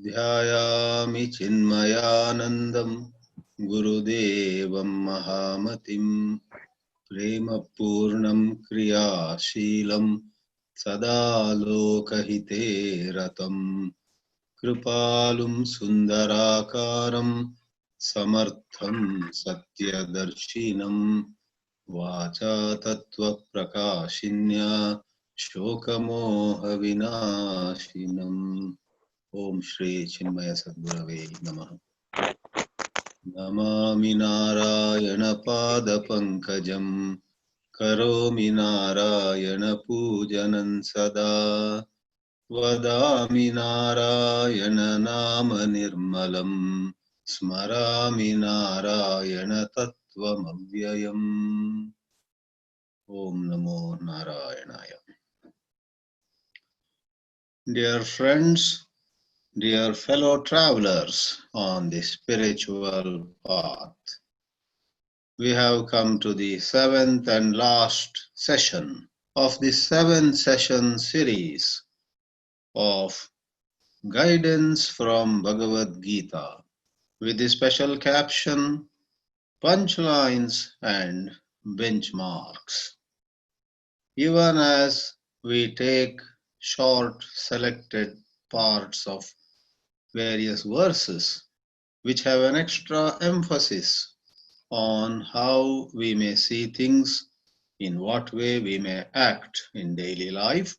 ध्यायामि चिन्मयानन्दं गुरुदेवं महामतिं प्रेमपूर्णं क्रियाशीलं सदा लोकहिते रतं कृपालुं सुन्दराकारं समर्थं सत्यदर्शिनं वाचा तत्त्वप्रकाशिन्या शोकमोहविनाशिनम्। ओम श्री चिन्मय सद्गुरवे नमः। नमामि नारायण पादपङ्कजं करोमि नारायण पूजनं सदा वदामि नारायण नाम निर्मलं स्मरामि नारायण तत्त्वमव्ययम्। ओम नमो नारायणाय। Dear friends, dear fellow travelers on the spiritual path, we have come to the seventh and last session of the 7-session series of Guidance from Bhagavad Gita with the special caption Punchlines and Benchmarks. Even as we take short selected parts of various verses which have an extra emphasis on how we may see things, in what way we may act in daily life,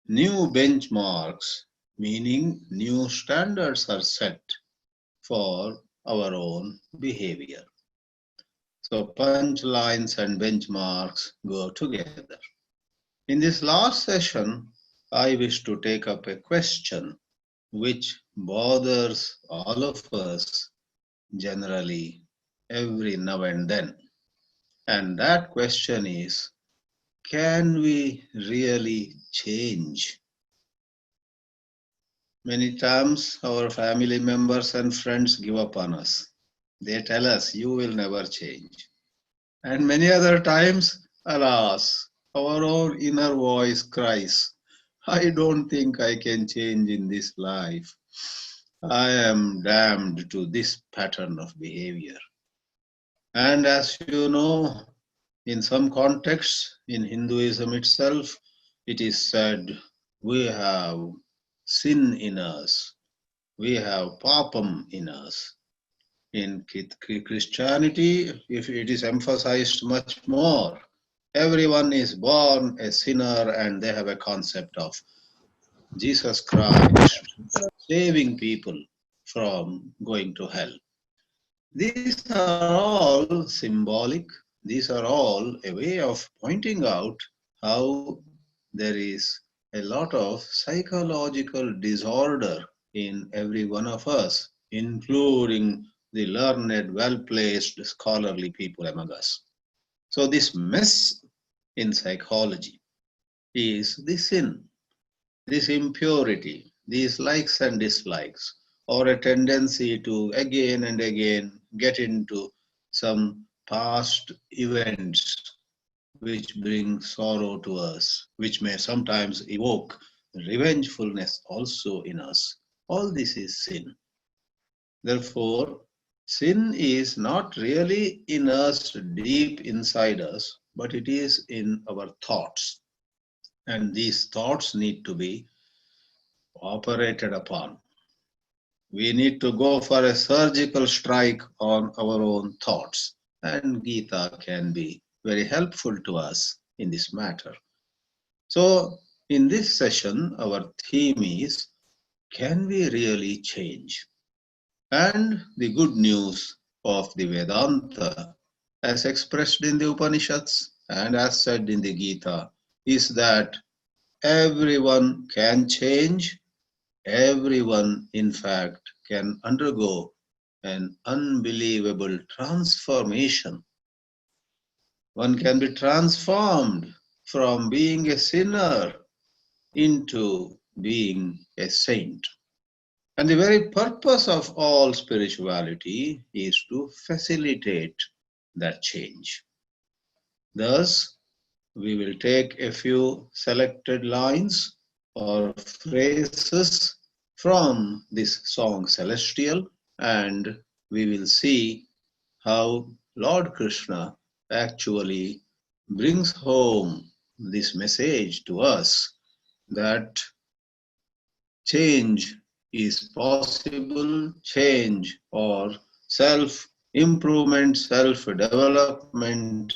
new benchmarks, meaning new standards, are set for our own behavior. So punchlines and benchmarks go together. In this last session, I wish to take up a question which bothers all of us generally every now and then. And that question is, can we really change? Many times our family members and friends give up on us. They tell us, you will never change. And many other times, alas, our own inner voice cries, I don't think I can change in this life. I am damned to this pattern of behavior. And as you know, in some contexts, in Hinduism itself, it is said we have sin in us, we have papam in us. In Christianity, if it is emphasized much more, everyone is born a sinner and they have a concept of Jesus Christ saving people from going to hell. These are all symbolic. These are all a way of pointing out how there is a lot of psychological disorder in every one of us, including the learned, well-placed, scholarly people among us. So this mess in psychology is the sin, this impurity, these likes and dislikes, or a tendency to again and again get into some past events which bring sorrow to us, which may sometimes evoke revengefulness also in us. All this is sin. Therefore, sin is not really in us, deep inside us, but it is in our thoughts. And these thoughts need to be operated upon. We need to go for a surgical strike on our own thoughts. And Geeta can be very helpful to us in this matter. So, in this session, our theme is, can we really change? And the good news of the Vedanta, as expressed in the Upanishads and as said in the Gita, is that everyone can change. Everyone, in fact, can undergo an unbelievable transformation. One can be transformed from being a sinner into being a saint. And the very purpose of all spirituality is to facilitate that change. Thus, we will take a few selected lines or phrases from this song Celestial, and we will see how Lord Krishna actually brings home this message to us that change is possible, change or self improvement, self development,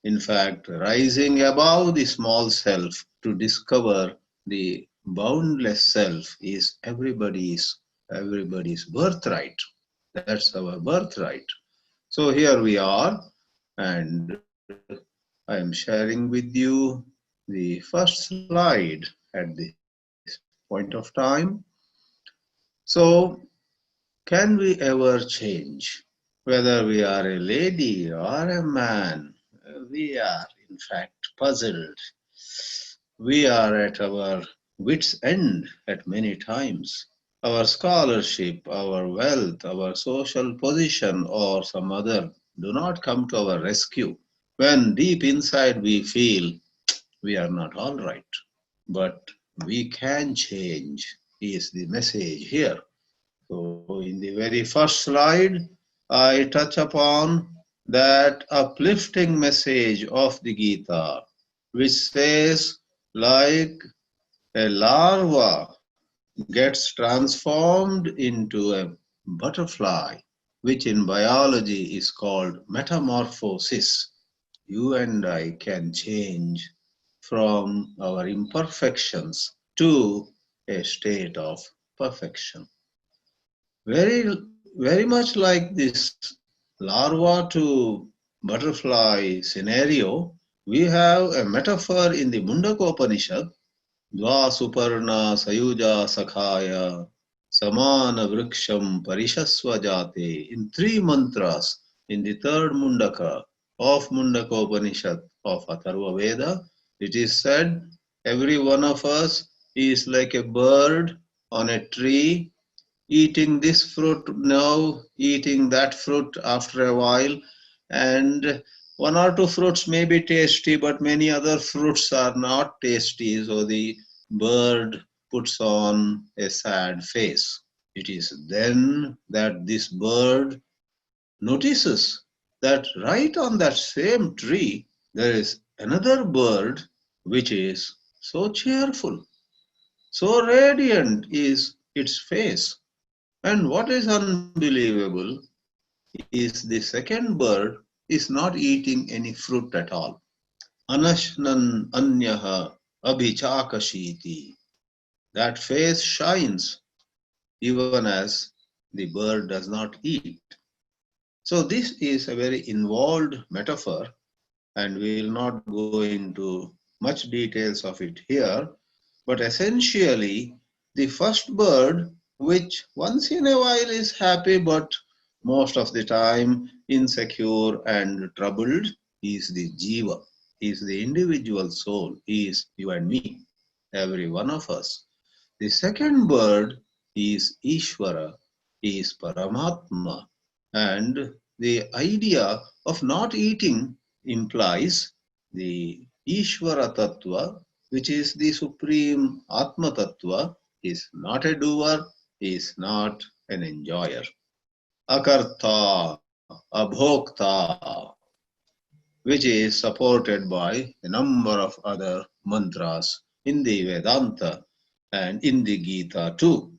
in fact, rising above the small self to discover the boundless self is everybody's birthright. That's our birthright. So here we are, and I am sharing with you the first slide at this point of time. So, can we ever change? Whether we are a lady or a man, we are in fact puzzled. We are at our wits' end at many times. Our scholarship, our wealth, our social position, or some other do not come to our rescue when deep inside we feel we are not all right. But we can change, is the message here. So, in the very first slide, I touch upon that uplifting message of the Gita, which says, like a larva gets transformed into a butterfly, which in biology is called metamorphosis. You and I can change from our imperfections to a state of perfection. Very much like this larva to butterfly scenario, we have a metaphor in the Mundakopanishad. Dva Suparna Sayuja Sakhaya Samana Vriksham Parishasva Jate. In three mantras in the third Mundaka of Mundakopanishad of Atharva Veda, it is said every one of us is like a bird on a tree, eating this fruit now, eating that fruit after a while, and one or two fruits may be tasty, but many other fruits are not tasty, so the bird puts on a sad face. It is then that this bird notices that right on that same tree there is another bird which is so cheerful, so radiant is its face. And what is unbelievable is the second bird is not eating any fruit at all. Anashnan anyaha abhichakashiti. That face shines even as the bird does not eat. So this is a very involved metaphor, and we will not go into much details of it here. But essentially, the first bird, which once in a while is happy but most of the time insecure and troubled, is the jiva, is the individual soul, is you and me, every one of us. The second bird is Ishvara, is Paramatma, and the idea of not eating implies the Ishvara Tattva, which is the supreme Atma Tattva, is not a doer, is not an enjoyer. Akarta, Abhokta, which is supported by a number of other mantras in the Vedanta and in the Gita too.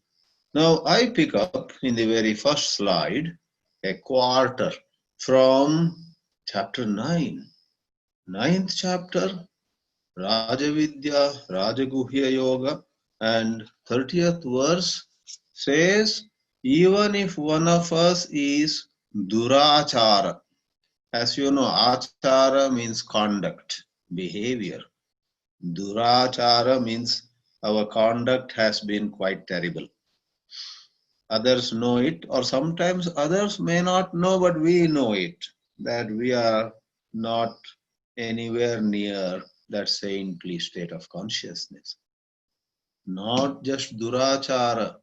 Now I pick up in the very first slide a quarter from chapter 9. Ninth chapter, Rajavidya, Rajaguhya Yoga, and 30th verse says, even if one of us is durachara, as you know, achara means conduct, behavior. Durachara means our conduct has been quite terrible. Others know it, or sometimes others may not know, but we know it, that we are not anywhere near that saintly state of consciousness. Not just durachara.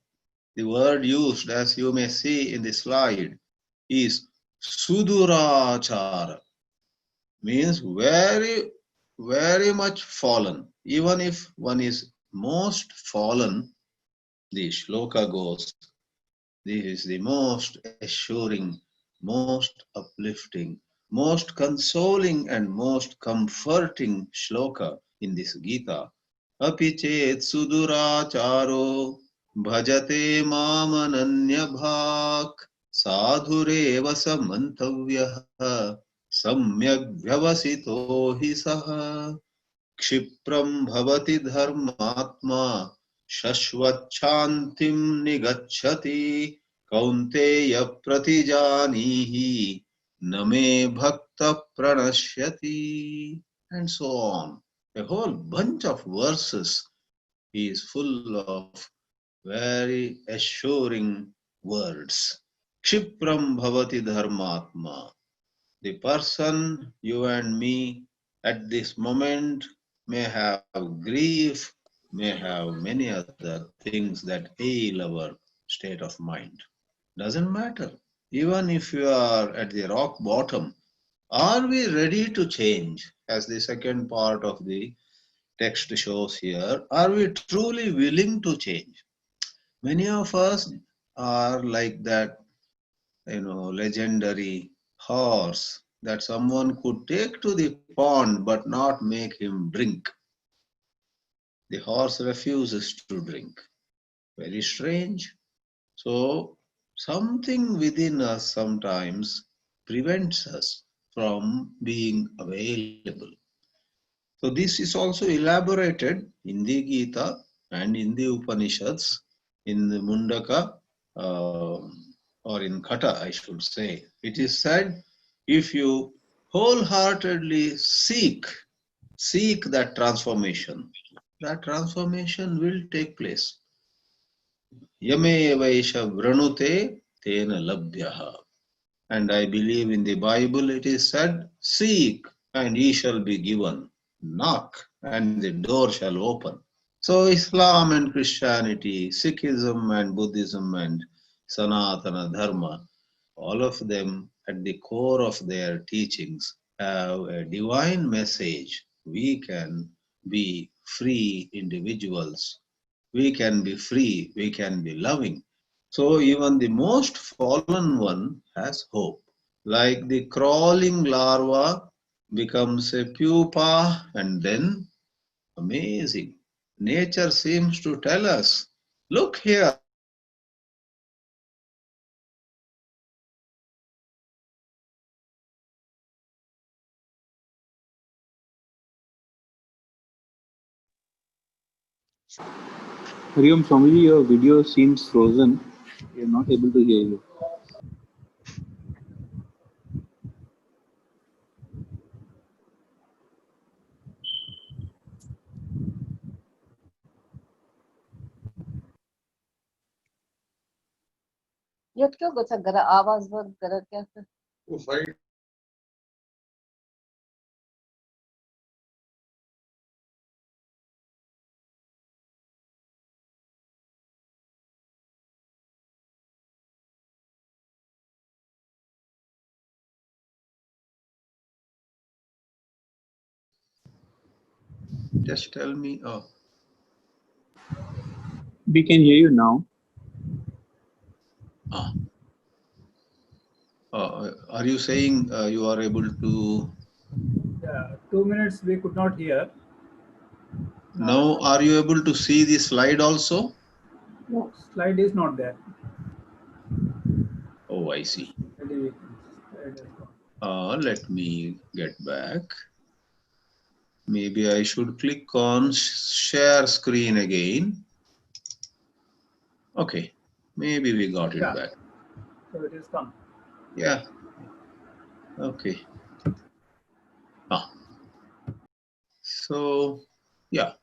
The word used, as you may see in the slide, is sudurachara, means very much fallen. Even if one is most fallen, The shloka goes, this is the most assuring, most uplifting, most consoling and most comforting shloka in this Gita. Api chet suduracharo bhajate mamananyabhak sadhureva samantavyaha samyak vyavasito hi saha क्षिप्रं भवति धर्मात्मा शश्वच्छान्तिं निगच्छति कौन्तेय प्रतिजानीहि न मे भक्त प्रणश्यति and so on. A whole bunch of verses is full of very assuring words. Kshipram bhavati dharmatma. The person, you and me, at this moment may have grief, may have many other things that ail our state of mind. Doesn't matter. Even if you are at the rock bottom, are we ready to change? As the second part of the text shows here, are we truly willing to change? Many of us are like that, legendary horse that someone could take to the pond but not make him drink. The horse refuses to drink. Very strange. So, something within us sometimes prevents us from being available. So, this is also elaborated in the Gita and in the Upanishads, in the Mundaka, or in Kata, I should say. It is said, if you wholeheartedly seek that transformation will take place. Yame vaisha vranute tena labhyaha. And I believe in the Bible it is said, seek and ye shall be given. Knock and the door shall open. So Islam and Christianity, Sikhism and Buddhism and Sanatana Dharma, all of them at the core of their teachings have a divine message. We can be free individuals. We can be free. We can be loving. So even the most fallen one has hope. Like the crawling larva becomes a pupa and then amazing. Nature seems to tell us, look here, I have given you a chance. Look here, I have given you a chance. Hariom Swamiji, your video seems frozen. We are not able to hear you. ये क्यों गोचा गरा आवाज बंद करा क्या फिर वो side just tell me. Oh, We can hear you now. ah, are you saying you are able to? Yeah, 2 minutes we could not hear. Now, are you able to see the slide also? No, slide is not there. Oh, I see. Slide is gone. Let me get back. Maybe I should click on share screen again. Okay, maybe we got it Yeah. back. So it is come. Yeah. Okay. Ah. So, yeah.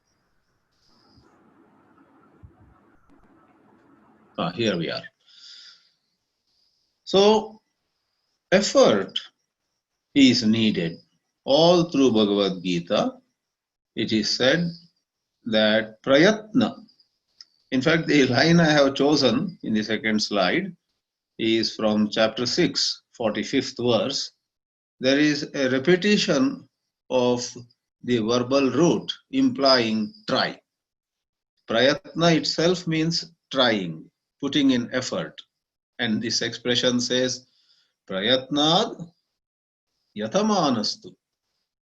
Here we are. So, effort is needed. All through Bhagavad Gita, it is said that prayatna. In fact, the line I have chosen in the second slide is from chapter 6, 45th verse. There is a repetition of the verbal root implying try. Prayatna itself means trying, putting in effort. And this expression says, prayatnad yatamanastu.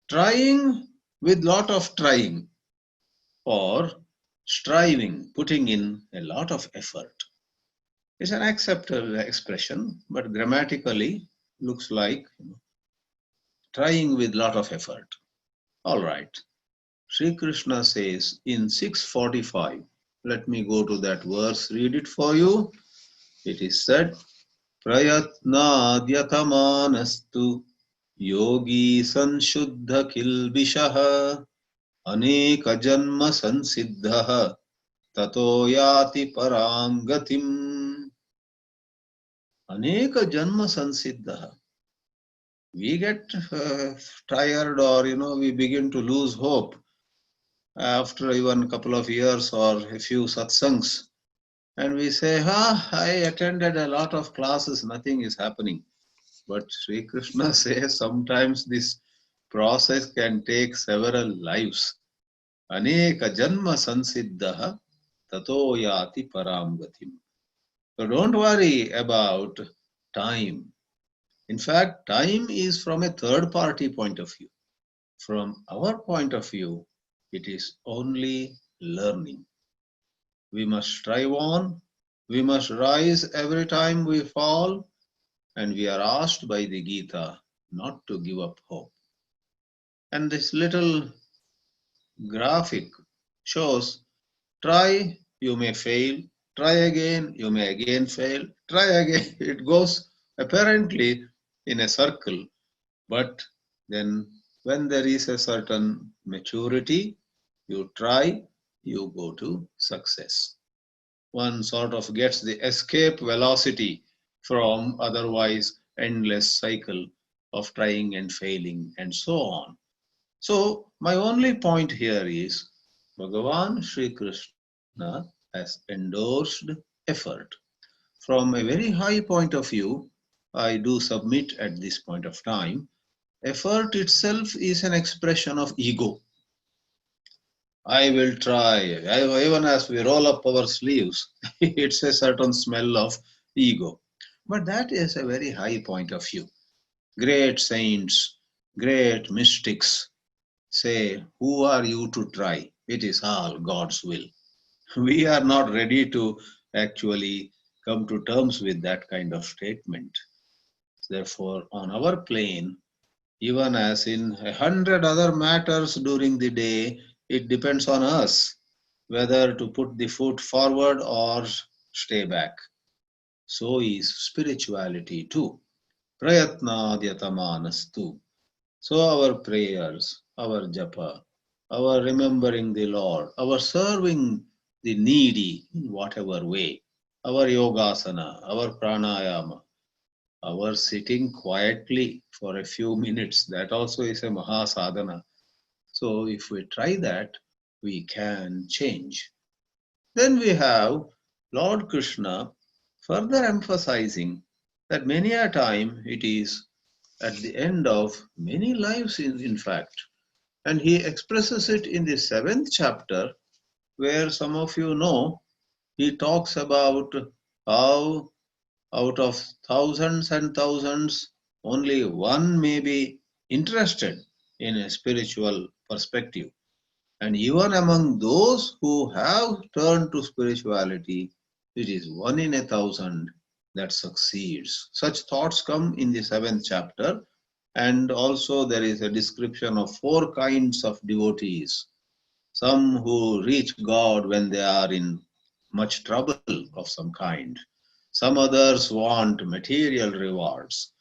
Trying with lot of trying, or striving, putting in a lot of effort. It's an acceptable expression, but grammatically looks like trying with lot of effort. All right. Sri Krishna says in 645, let me go to that verse, read it for you. It is said, Prayatnadyathamanastu yogi sanshuddha kilbishaha aneka janma sansiddha tato yati parangatim. Aneka janma sansiddha. We get tired, or we begin to lose hope after even a couple of years or a few satsangs, and we say, I attended a lot of classes, nothing is happening. But Sri Krishna says sometimes this process can take several lives. Aneka janma sansiddha tato yati paramgatim. So don't worry about time. In fact, time is from a third party point of view. From our point of view, it is only learning. We must strive on, we must rise every time we fall, and we are asked by the Geeta not to give up hope. And this little graphic shows, try, you may fail, try again, you may again fail, try again. It goes apparently in a circle, but then when there is a certain maturity, you try, you go to success. One sort of gets the escape velocity from otherwise endless cycle of trying and failing and so on. So my only point here is Bhagavan Sri Krishna has endorsed effort. From a very high point of view, I do submit at this point of time, effort itself is an expression of ego. I will try. Even as we roll up our sleeves, it's a certain smell of ego. But that is a very high point of view. Great saints, great mystics say, who are you to try? It is all God's will. We are not ready to actually come to terms with that kind of statement. Therefore, on our plane, even as in 100 other matters during the day, it depends on us whether to put the foot forward or stay back. So is spirituality too. Prayatnadyatamaanastu. So our prayers, our japa, our remembering the Lord, our serving the needy in whatever way, our yogasana, our pranayama, our sitting quietly for a few minutes, that also is a mahasadhana. So if we try that, we can change. Then we have Lord Krishna further emphasizing that many a time it is at the end of many lives in fact. And he expresses it in the 7th chapter, where some of you know, he talks about how out of thousands and thousands, only one may be interested in a spiritual perspective. And even among those who have turned to spirituality, it is 1 in 1,000 that succeeds. Such thoughts come in the 7th chapter. And also there is a description of 4 kinds of devotees. Some who reach God when they are in much trouble of some kind. Some others want material rewards.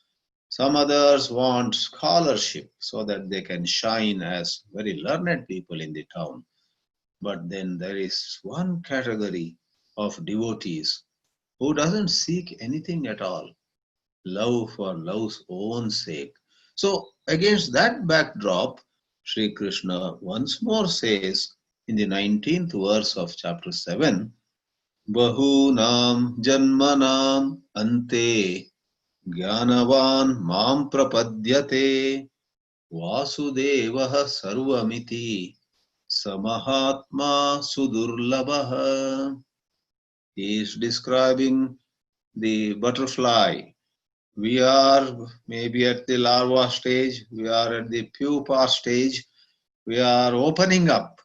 Some others want scholarship so that they can shine as very learned people in the town. But then there is one category of devotees who doesn't seek anything at all. Love for love's own sake. So against that backdrop, Sri Krishna once more says in the 19th verse of chapter 7, Bahunam janmanam ante Jnanavan mam prapadyate Vasudevah sarvamiti Samahatma sudurlabah. He is describing the butterfly. We are maybe at the larva stage, we are at the pupa stage, we are opening up.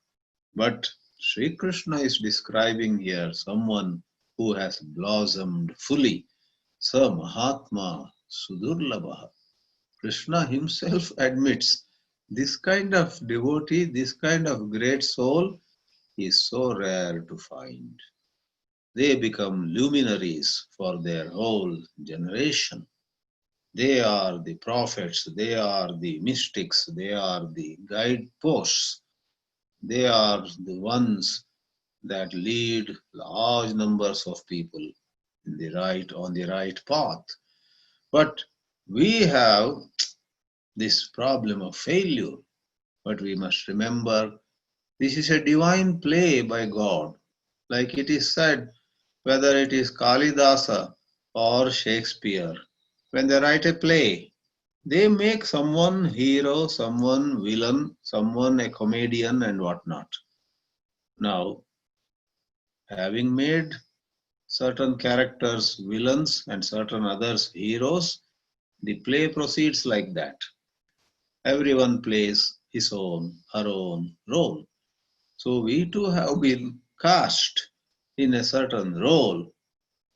But Sri Krishna is describing here someone who has blossomed fully. Sa Mahatma Sudurlabha. Krishna himself admits this kind of devotee, this kind of great soul is so rare to find. They become luminaries for their whole generation. They are the prophets, they are the mystics, they are the guideposts, they are the ones that lead large numbers of people on the right path. But we have this problem of failure. But we must remember this is a divine play by God. Like it is said, whether it is Kalidasa or Shakespeare, when they write a play, they make someone hero, someone villain, someone a comedian and whatnot. Now, having made certain characters villains and certain others heroes, the play proceeds like that. Everyone plays his own, her own role. So we too have been cast in a certain role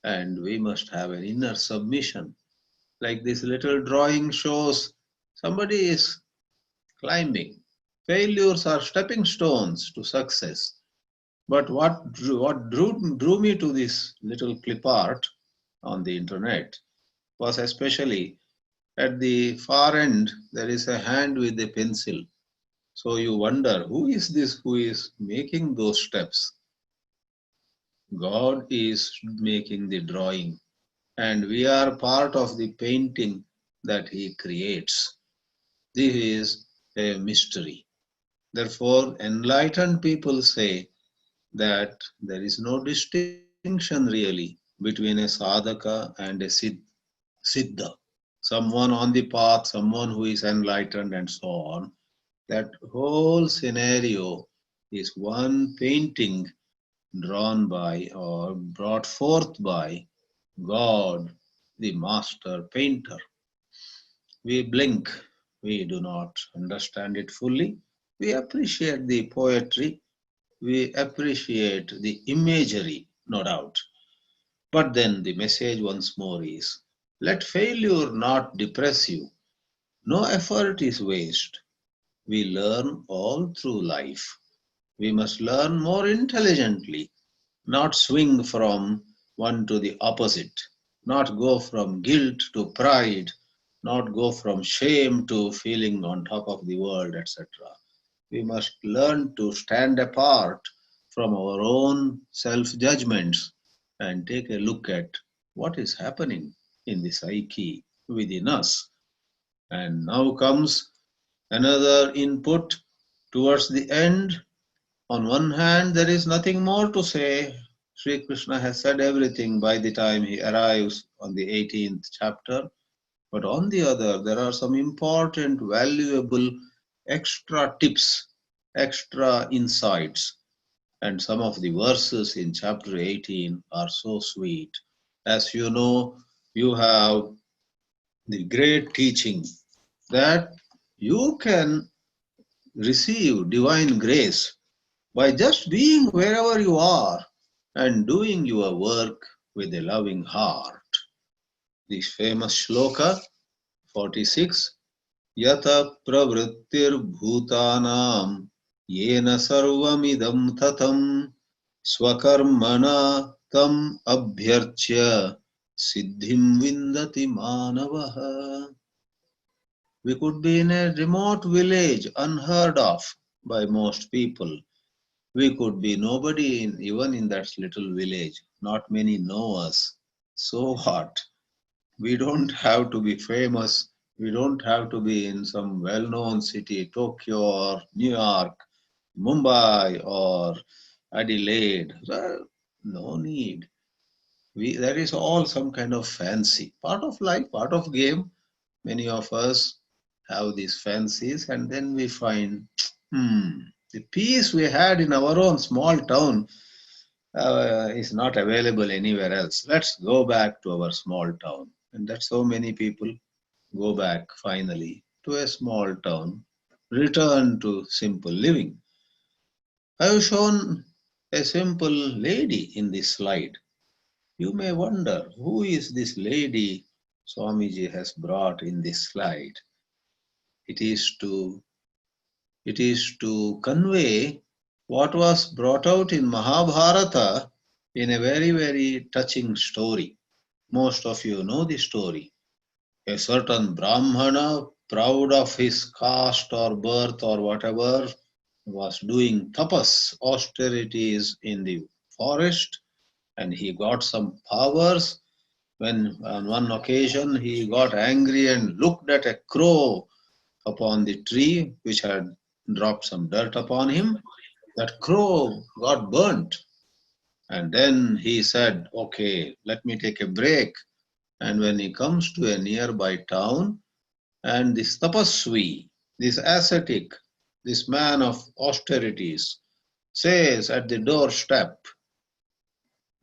and we must have an inner submission. Like this little drawing shows, somebody is climbing. Failures are stepping stones to success. But what drew me to this little clip art on the internet was especially at the far end there is a hand with a pencil. So you wonder who is this who is making those steps? God is making the drawing and we are part of the painting that He creates. This is a mystery. Therefore, enlightened people say that there is no distinction really between a sadhaka and a siddha. Someone on the path, someone who is enlightened, and so on. That whole scenario is one painting drawn by or brought forth by God, the master painter. We blink, we do not understand it fully. We appreciate the poetry, we appreciate the imagery, no doubt. But then the message once more is let failure not depress you. No effort is waste. We learn all through life. We must learn more intelligently, not swing from one to the opposite, not go from guilt to pride, not go from shame to feeling on top of the world, etc. We must learn to stand apart from our own self judgments and take a look at what is happening in the psyche within us. And now comes another input towards the end. On one hand, there is nothing more to say. Sri Krishna has said everything by the time he arrives on the 18th chapter. But on the other, there are some important, valuable extra tips, extra insights. And some of the verses in chapter 18 are so sweet. As you know, you have the great teaching that you can receive divine grace by just being wherever you are and doing your work with a loving heart. This famous shloka 46 Yata pravrittir bhutanam yena sarvamidam tatam swakarmana tam abhyarchya siddhim vindati manavaha. We could be in a remote village unheard of by most people. We could be nobody even in that little village. Not many know us. So what? We don't have to be famous. We don't have to be in some well-known city, Tokyo or New York, Mumbai or Adelaide. Well, no need. There is all some kind of fancy. Part of life, part of game. Many of us have these fancies and then we find, the peace we had in our own small town is not available anywhere else. Let's go back to our small town. And that so many people go back finally to a small town, return to simple living. I have shown a simple lady in this slide. You may wonder, who is this lady Swamiji has brought in this slide? It is to it is to convey what was brought out in Mahabharata in a very, very touching story. Most of you know the story. A certain Brahmana, proud of his caste or birth or whatever, was doing tapas, austerities in the forest, and he got some powers. When on one occasion he got angry and looked at a crow upon the tree which had dropped some dirt upon him, that crow got burnt. And then he said, okay, let me take a break. And when he comes to a nearby town, and this tapasvi, this ascetic, this man of austerities, says at the doorstep,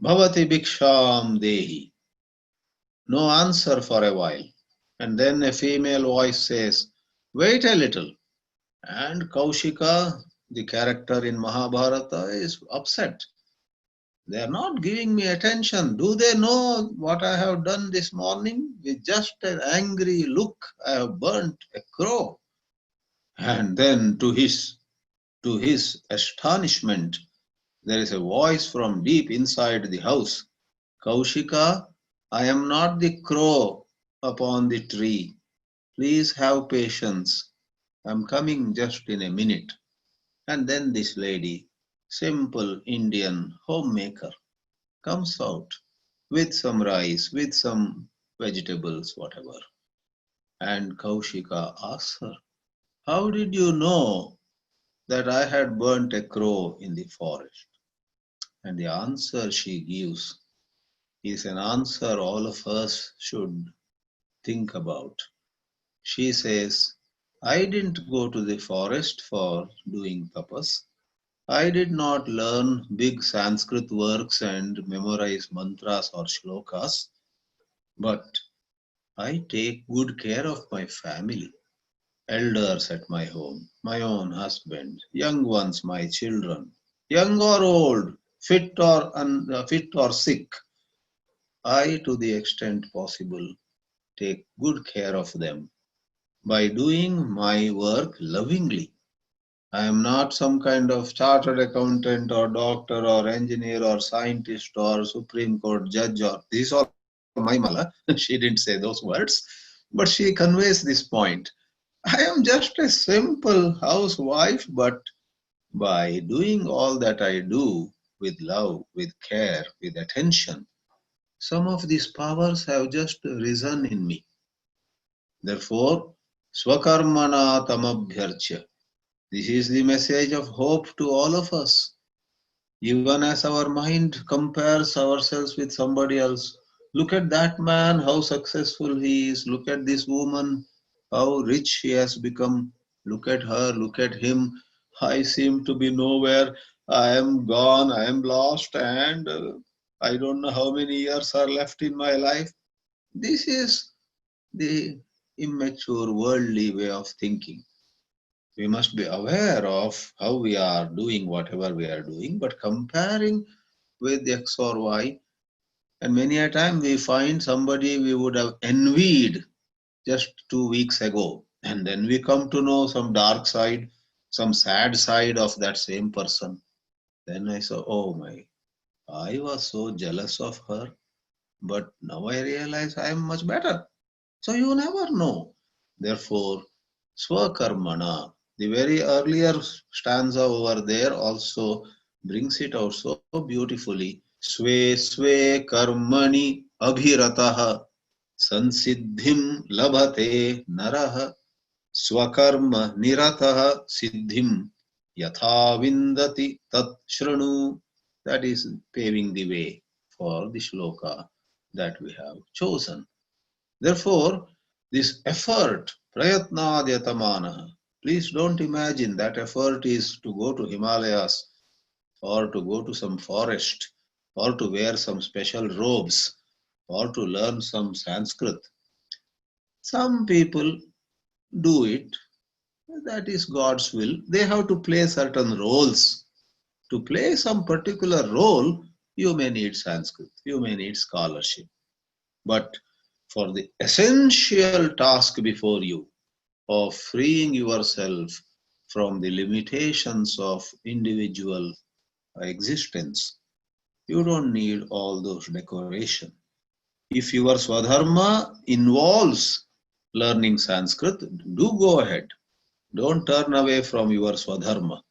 Bhavati Bhiksham Dehi. No answer for a while. And then a female voice says, wait a little. And Kaushika, the character in Mahabharata, is upset. They are not giving me attention. Do they know what I have done this morning? With just an angry look, I have burnt a crow. And then to his astonishment, there is a voice from deep inside the house. Kaushika, I am not the crow upon the tree. Please have patience. I am coming just in a minute. And then this lady, simple Indian homemaker, comes out with some rice, with some vegetables, whatever. And Kaushika asks her, how did you know that I had burnt a crow in the forest? And the answer she gives is an answer all of us should think about. She says, I didn't go to the forest for doing tapas. I did not learn big Sanskrit works and memorize mantras or shlokas, but I take good care of my family, elders at my home, my own husband, young ones, my children, young or old, fit or sick. I, to the extent possible, take good care of them by doing my work lovingly. I am not some kind of chartered accountant or doctor or engineer or scientist or Supreme Court judge or this is all my mala. She didn't say those words, but she conveys this point. I am just a simple housewife, but by doing all that I do with love, with care, with attention, some of these powers have just risen in me. Therefore, Swakarmana Tamabhyarcha. This is the message of hope to all of us. Even as our mind compares ourselves with somebody else, look at that man, how successful he is. Look at this woman, how rich she has become. Look at her, look at him. I seem to be nowhere. I am gone, I am lost, and I don't know how many years are left in my life. This is the immature worldly way of thinking. We must be aware of how we are doing whatever we are doing, but comparing with X or Y, and many a time we find somebody we would have envied just 2 weeks ago, and then we come to know some dark side, some sad side of that same person. Then I saw, oh my, I was so jealous of her, but now I realize I am much better. So you never know. Therefore, Swakarmana, the very earlier stanza over there also brings it out so beautifully. Swe swe karmani abhirataha sansiddhim labhate naraha swakarma nirataha siddhim yatha vindati tat shranu. That is paving the way for the shloka that we have chosen. Therefore, this effort, prayatnadyatamana, please don't imagine that effort is to go to Himalayas or to go to some forest or to wear some special robes, or to learn some Sanskrit. Some people do it. That is God's will. They have to play certain roles. To play some particular role, you may need Sanskrit, you may need scholarship. But for the essential task before you of freeing yourself from the limitations of individual existence, you don't need all those decoration. If your Swadharma involves learning Sanskrit, do go ahead. Don't turn away from your Swadharma.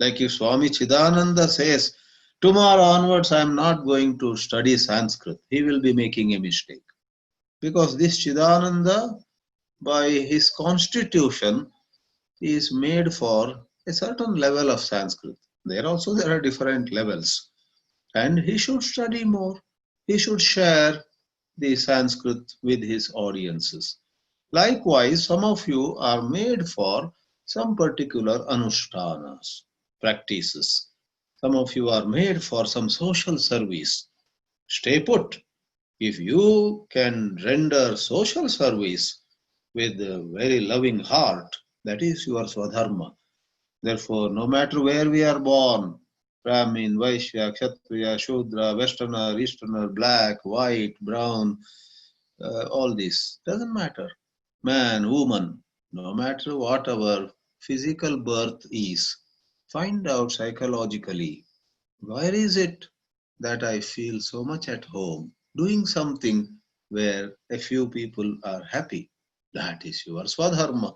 Like if Swami Chidananda says, tomorrow onwards I am not going to study Sanskrit, he will be making a mistake. Because this Chidananda, by his constitution, is made for a certain level of Sanskrit. There are different levels. And he should study more. He should share the Sanskrit with his audiences. Likewise, some of you are made for some particular anushtanas, practices. Some of you are made for some social service. Stay put. If you can render social service with a very loving heart, that is your Swadharma. Therefore, no matter where we are born, Brahmin, Vaishya, Kshatriya, Shudra, Westerner, Easterner, black, white, brown, all this doesn't matter. Man, woman, no matter what our physical birth is, find out psychologically where is it that I feel so much at home doing something where a few people are happy. That is your Swadharma.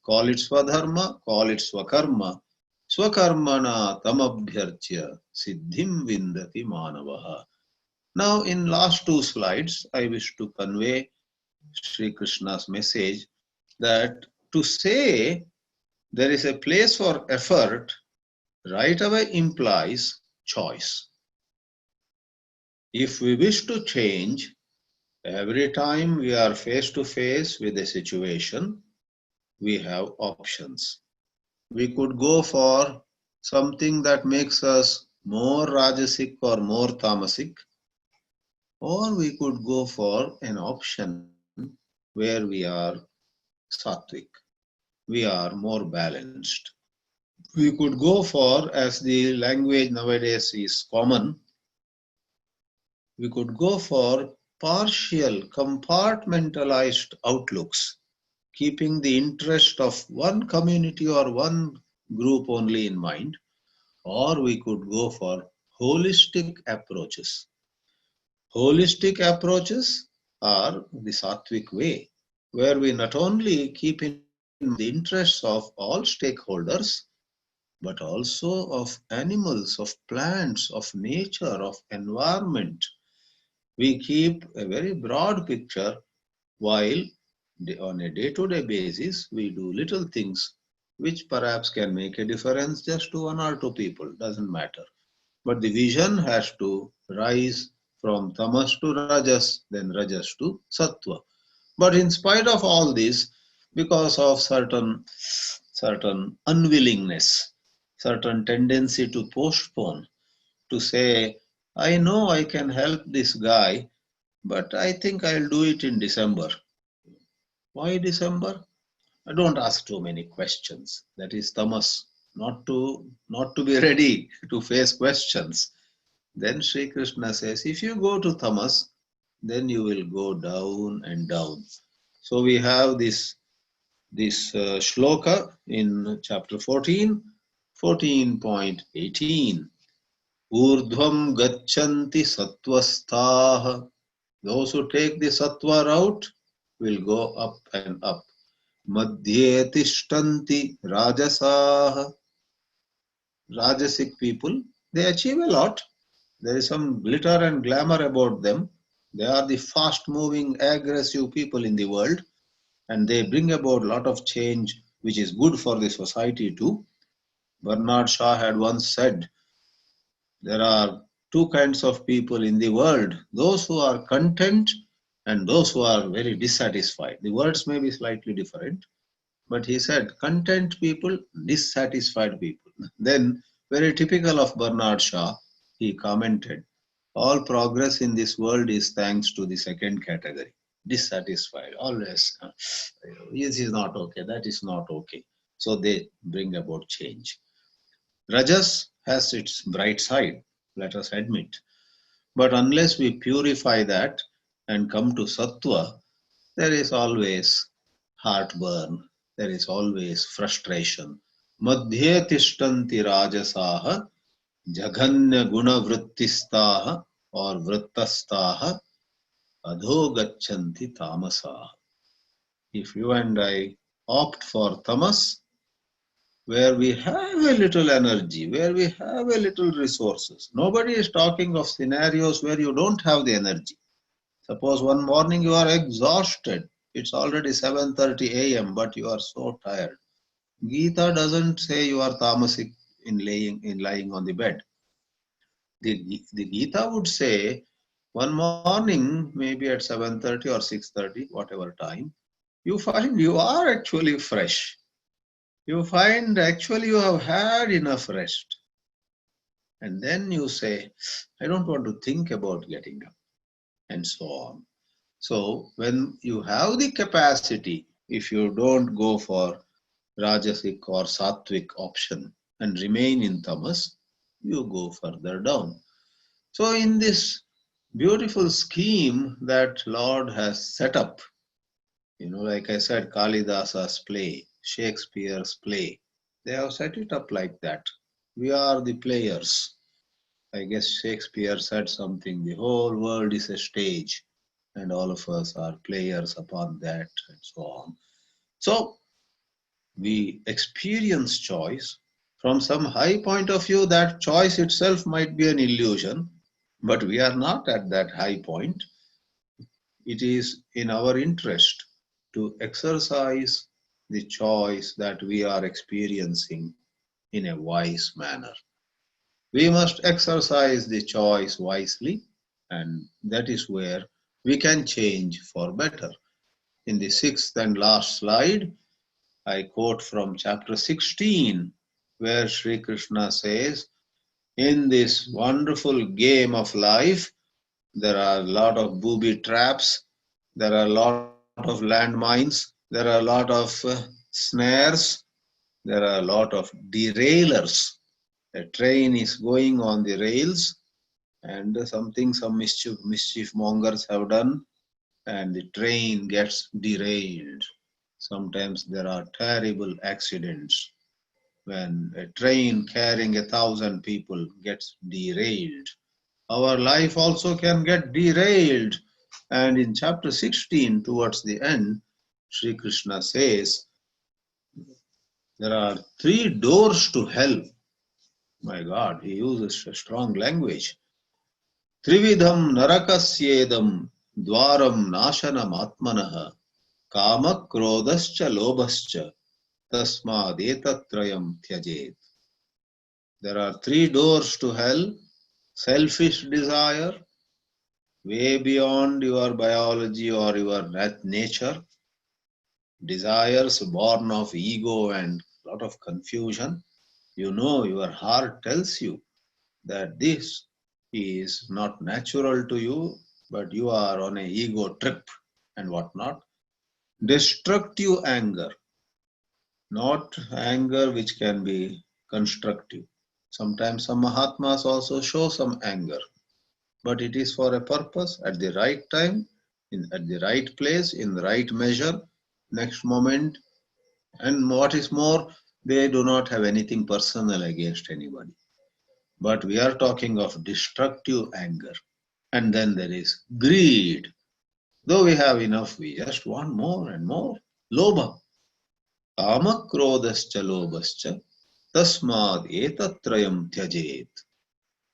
Call it Swadharma, call it Swakarma. Swakarmana tamabhyarchya siddhim vindati manavaha. Now, in last two slides, I wish to convey Sri Krishna's message that to say there is a place for effort right away implies choice. If we wish to change, every time we are face to face with a situation, we have options. We could go for something that makes us more rajasic or more tamasic, or we could go for an option where we are sattvic, we are more balanced. We could go for, as the language nowadays is common, we could go for partial, compartmentalized outlooks, keeping the interest of one community or one group only in mind, or we could go for holistic approaches. Holistic approaches are the sattvic way, where we not only keep in mind the interests of all stakeholders, but also of animals, of plants, of nature, of environment. We keep a very broad picture while on a day-to-day basis we do little things which perhaps can make a difference just to one or two people, doesn't matter. But the vision has to rise from tamas to rajas, then rajas to sattva. But in spite of all this, because of certain unwillingness, certain tendency to postpone, to say, I know I can help this guy, but I think I'll do it in December. Why December? I don't ask too many questions. That is tamas, not to be ready to face questions. Then Sri Krishna says, if you go to tamas, then you will go down and down. So we have this shloka in chapter 14, 14.18. Urdhvam gacchanti sattvasthaha. Those who take the sattva route will go up and up. Madhye tishtanti rajasaha. Rajasic people, they achieve a lot. There is some glitter and glamour about them. They are the fast-moving, aggressive people in the world, and they bring about a lot of change, which is good for the society too. Bernard Shaw had once said, there are two kinds of people in the world, those who are content and those who are very dissatisfied. The words may be slightly different, but he said, content people, dissatisfied people. Then, very typical of Bernard Shaw, he commented, All progress in this world is thanks to the second category. Dissatisfied, always. This is not okay, that is not okay. So they bring about change. Rajas has its bright side, let us admit. But unless we purify that and come to Sattva, there is always heartburn, there is always frustration. Madhye tishtanti rajasaha jaganya guna vrittistaha or vrittastaha adho gachanti tamasaha. If you and I opt for tamas, where we have a little energy, where we have a little resources. Nobody is talking of scenarios where you don't have the energy. Suppose one morning you are exhausted. It's already 7:30 a.m., but you are so tired. Geeta doesn't say you are tamasic in lying on the bed. The Geeta would say, one morning, maybe at 7:30 or 6:30, whatever time, you find you are actually fresh. You find actually you have had enough rest. And then you say, I don't want to think about getting up, and so on. So when you have the capacity, if you don't go for Rajasic or Sattvic option and remain in Tamas, you go further down. So in this beautiful scheme that Lord has set up, like I said, Kalidasa's play, Shakespeare's play, they have set it up like that. We are the players. I guess Shakespeare said something, the whole world is a stage and all of us are players upon that and so on. So we experience choice. From some high point of view, that choice itself might be an illusion, but we are not at that high point. It is in our interest to exercise the choice that we are experiencing in a wise manner. We must exercise the choice wisely, and that is where we can change for better. In the sixth and last slide, I quote from chapter 16, where Sri Krishna says, in this wonderful game of life, there are a lot of booby traps, there are a lot of landmines, there are a lot of snares, there are a lot of derailers. A train is going on the rails and some mischief mongers have done and the train gets derailed. Sometimes there are terrible accidents when a train carrying 1,000 people gets derailed. Our life also can get derailed. And in chapter 16, towards the end, Sri Krishna says, there are 3 doors to hell. My God, he uses a strong language. Trividham narakasyedam dwaram nashanam atmanaha kama krodascha lobascha tasmad etatrayam tyajet. There are 3 doors to hell. Selfish desire, way beyond your biology or your nature. Desires born of ego and a lot of confusion. Your heart tells you that this is not natural to you, but you are on an ego trip and whatnot. Destructive anger, not anger which can be constructive. Sometimes some Mahatmas also show some anger, but it is for a purpose at the right time, at the right place, in the right measure, next moment. And what is more, they do not have anything personal against anybody. But we are talking of destructive anger. And then there is greed. Though we have enough, we just want more and more. Lobha. Kama krodascha lobascha tasmad etatrayam tyajet.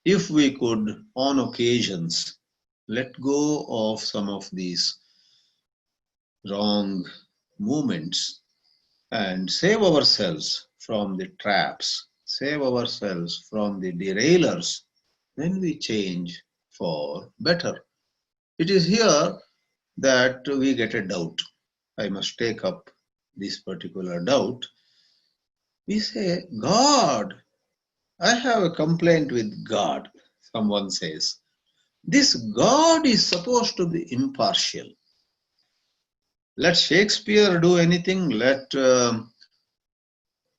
If we could, on occasions, let go of some of these wrong movements and save ourselves from the traps, save ourselves from the derailers, then we change for better. It is here that we get a doubt. I must take up this particular doubt. We say, God, I have a complaint with God, someone says. This God is supposed to be impartial. Let Shakespeare do anything, let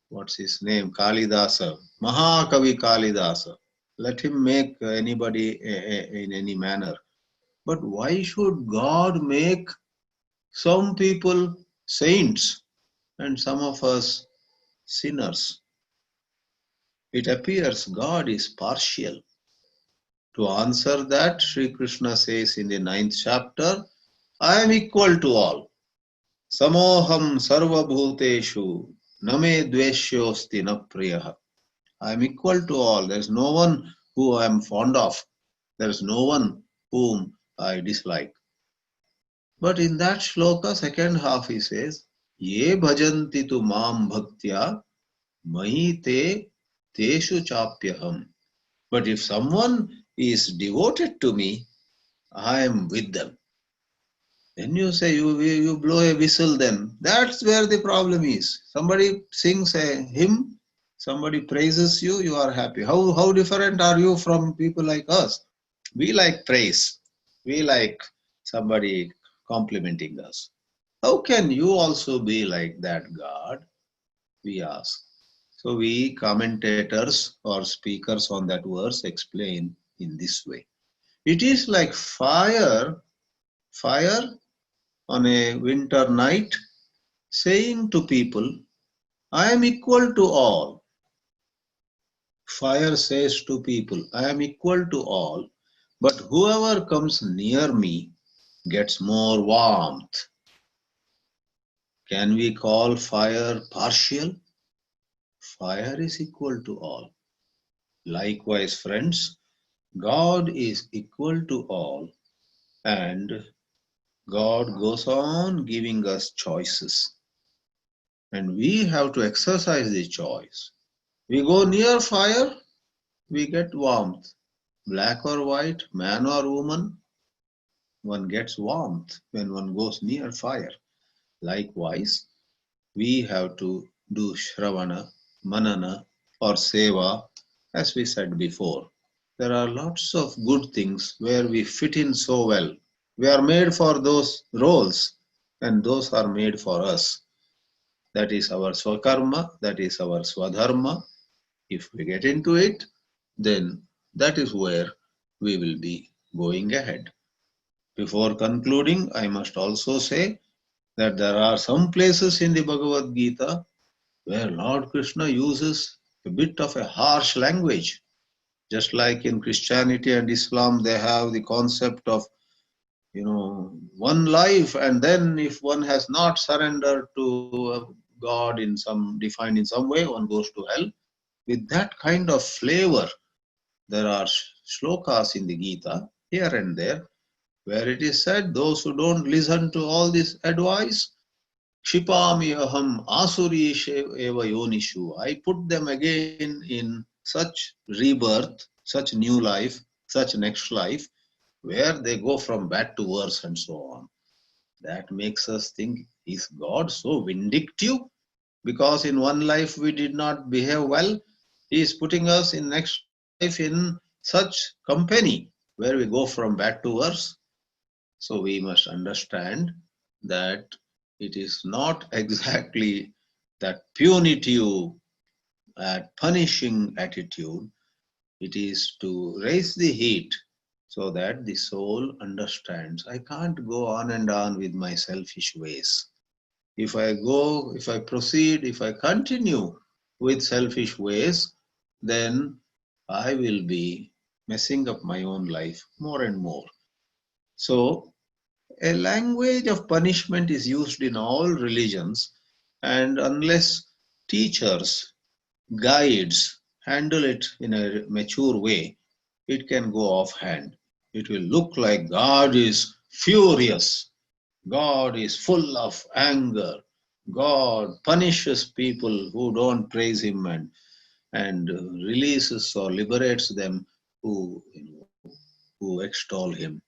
what's his name, Kalidasa, Mahakavi Kalidasa, let him make anybody in any manner. But why should God make some people saints and some of us sinners? It appears God is partial. To answer that, Sri Krishna says in the 9th chapter, I am equal to all. Samoham sarva bhuteshu name dveshyosti na priyaha. I am equal to all. There is no one who I am fond of. There is no one whom I dislike. But in that shloka, second half, he says, Ye bhajanti tu mam bhaktya mahi te teshu chapyaham. But if someone is devoted to me, I am with them. Then you say, you blow a whistle then. That's where the problem is. Somebody sings a hymn, somebody praises you, you are happy. How different are you from people like us? We like praise. We like somebody complimenting us. How can you also be like that God? We ask. So we commentators or speakers on that verse explain in this way. It is like fire on a winter night saying to people, I am equal to all. Fire says to people, I am equal to all, but whoever comes near me gets more warmth. Can we call fire partial? Fire is equal to all. Likewise, friends, God is equal to all, and God goes on giving us choices. And we have to exercise the choice. We go near fire, we get warmth. Black or white, man or woman, one gets warmth when one goes near fire. Likewise, we have to do Shravana, Manana, or Seva, as we said before. There are lots of good things where we fit in so well. We are made for those roles, and those are made for us. That is our Swakarma, that is our Swadharma. If we get into it, then that is where we will be going ahead. Before concluding, I must also say that there are some places in the Bhagavad Gita where Lord Krishna uses a bit of a harsh language. Just like in Christianity and Islam, they have the concept of, one life, and then if one has not surrendered to God in some defined in some way, one goes to hell. With that kind of flavor, there are shlokas in the Gita here and there where it is said, those who don't listen to all this advice, Kshipami aham asurish eva yonishu. I put them again in such rebirth, such new life, such next life, where they go from bad to worse and so on. That makes us think, is God so vindictive? Because in one life we did not behave well, He is putting us in next life in such company where we go from bad to worse. So we must understand that it is not exactly that punitive, punishing attitude. It is to raise the heat so that the soul understands. I can't go on and on with my selfish ways. If I proceed, if I continue with selfish ways, then I will be messing up my own life more and more. So, a language of punishment is used in all religions, and unless teachers, guides handle it in a mature way, it can go off hand. It will look like God is furious, God is full of anger, God punishes people who don't praise Him and releases or liberates them who extol Him.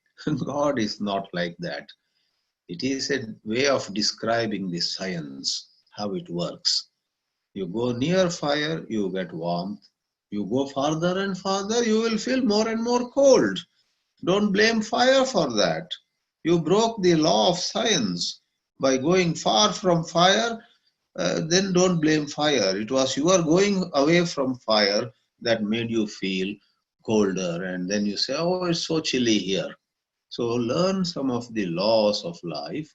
God is not like that. It is a way of describing the science, how it works. You go near fire, you get warmth. You go farther and farther, you will feel more and more cold. Don't blame fire for that. You broke the law of science by going far from fire. Then don't blame fire. It was you are going away from fire that made you feel colder, and then you say, oh, it's so chilly here. So learn some of the laws of life,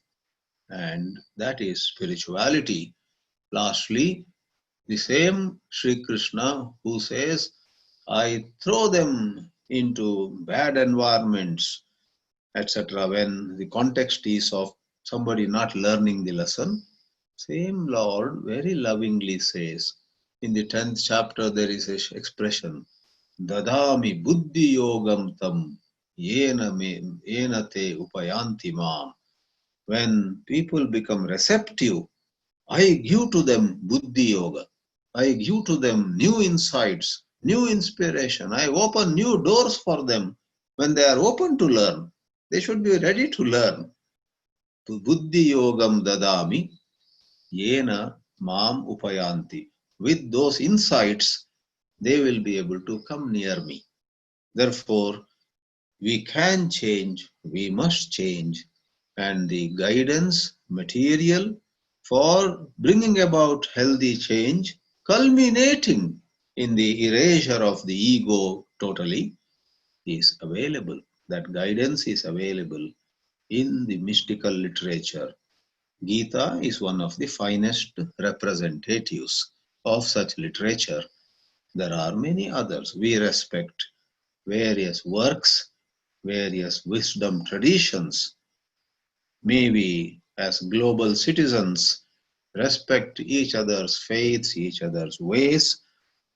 and that is spirituality. Lastly, the same Sri Krishna who says, I throw them into bad environments, etc., when the context is of somebody not learning the lesson, same Lord very lovingly says, in the 10th chapter there is an expression, Dadami buddhi yogam tam yena te upayanti mam. When people become receptive, I give to them buddhi yoga. I give to them new insights, new inspiration. I open new doors for them. When they are open to learn, they should be ready to learn. Buddhi yogam dadami yena mam upayanti. With those insights, they will be able to come near me. Therefore, we can change, we must change, and the guidance material for bringing about healthy change, culminating in the erasure of the ego totally, is available. That guidance is available in the mystical literature. Geeta is one of the finest representatives of such literature. There are many others. We respect various works, various wisdom traditions. May we, as global citizens, respect each other's faiths, each other's ways,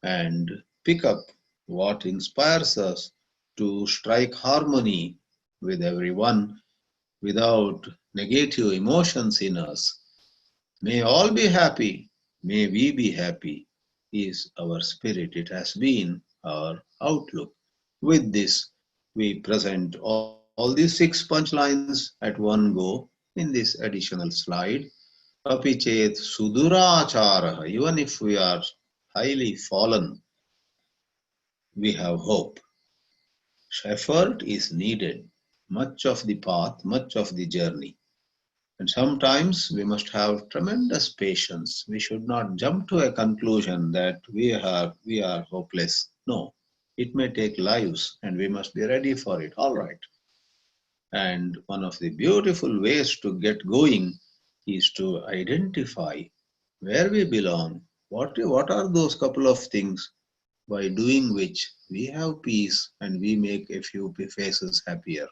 and pick up what inspires us to strike harmony with everyone without negative emotions in us. May all be happy, may we be happy, is our spirit. It has been our outlook. With this, we present all these 6 punchlines at one go in this additional slide. Apichet sudurachara, even if we are highly fallen, we have hope. Effort is needed, much of the path, much of the journey. And sometimes we must have tremendous patience. We should not jump to a conclusion that we are hopeless. No, it may take lives and we must be ready for it. All right. And one of the beautiful ways to get going is to identify where we belong. What are those couple of things by doing which we have peace and we make a few faces happier?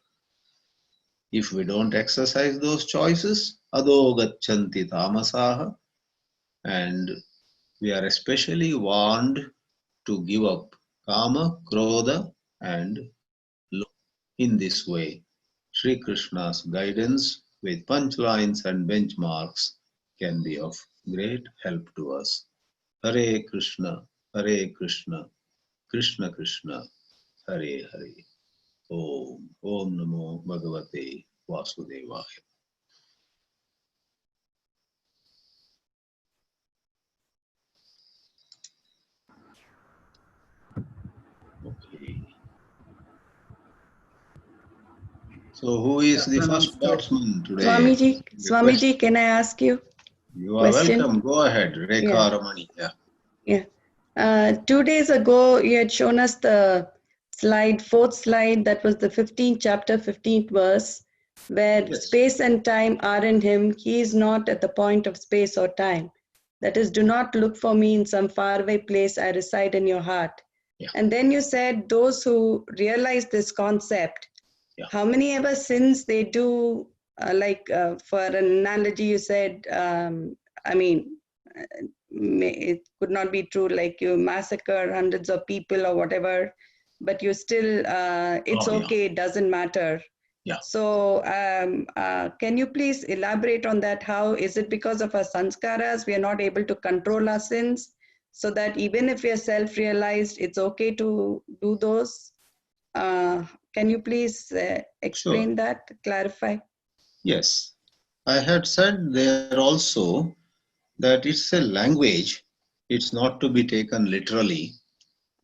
If we don't exercise those choices, ado gacchanti tamasaha, and we are especially warned to give up kama, krodha, and lobha. In this way, Sri Krishna's guidance with punchlines and benchmarks can be of great help to us. Hare Krishna, Krishna Krishna, Hare Hare. Om Namo Bhagavate Vasudevaya. Okay. So who is the first batsman today? Swamiji, can I ask you? You are question? welcome. Go ahead, Rekha Ramani. Yeah. 2 days ago, you had shown us the slide, 4th slide, that was the 15th chapter, 15th verse, where Yes. space and time are in him. He is not at the point of space or time. That is, do not look for me in some faraway place. I reside in your heart. Yeah. And then you said those who realize this concept, how many ever sins they do, for an analogy, you said, it could not be true, like you massacre hundreds of people or whatever, but you still, it's okay, it doesn't matter. Yeah. So can you please elaborate on that? How is it because of our sanskaras, we are not able to control our sins, so that even if we are self-realized, it's okay to do those? Can you please explain that, clarify? Yes. I had said there also that it's a language. It's not to be taken literally.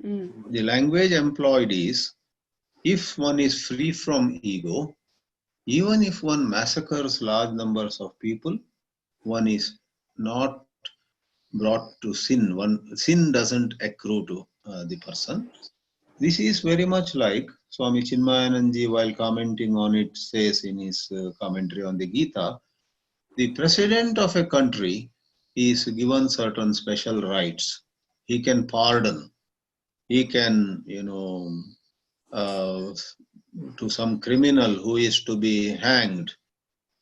The language employed is, if one is free from ego, even if one massacres large numbers of people, one is not brought to sin. Sin doesn't accrue to the person. This is very much like Swami Chinmayananji, while commenting on it, says in his commentary on the Geeta, the president of a country is given certain special rights. He can pardon. He can, uh, to some criminal who is to be hanged,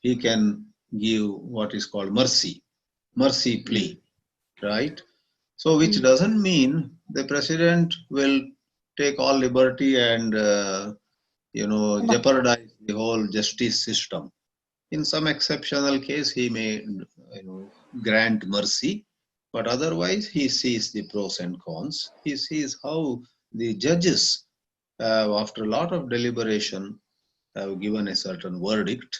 he can give what is called mercy plea, right? So, which doesn't mean the president will take all liberty and, jeopardize the whole justice system. In some exceptional case, he may, grant mercy, but otherwise he sees the pros and cons. He sees how the judges, after a lot of deliberation, have given a certain verdict.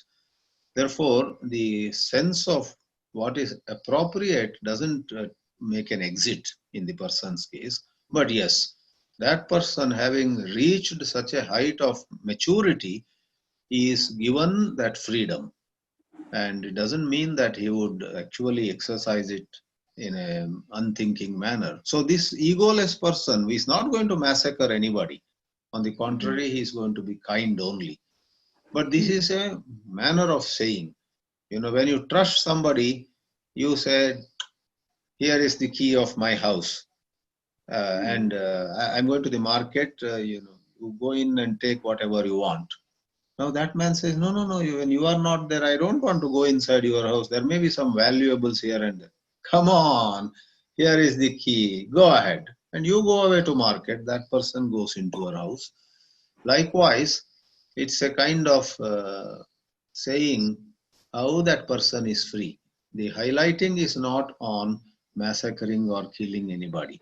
Therefore, the sense of what is appropriate doesn't make an exit in the person's case. But yes, that person, having reached such a height of maturity, is given that freedom. And it doesn't mean that he would actually exercise it in an unthinking manner. So this egoless person is not going to massacre anybody. On the contrary, he is going to be kind only. But this is a manner of saying. When you trust somebody, you say, here is the key of my house. And I'm going to the market, you go in and take whatever you want. Now that man says, no, when you are not there, I don't want to go inside your house. There may be some valuables here and there. Come on, here is the key. Go ahead. And you go away to market. That person goes into your house. Likewise, it's a kind of saying how that person is free. The highlighting is not on massacring or killing anybody.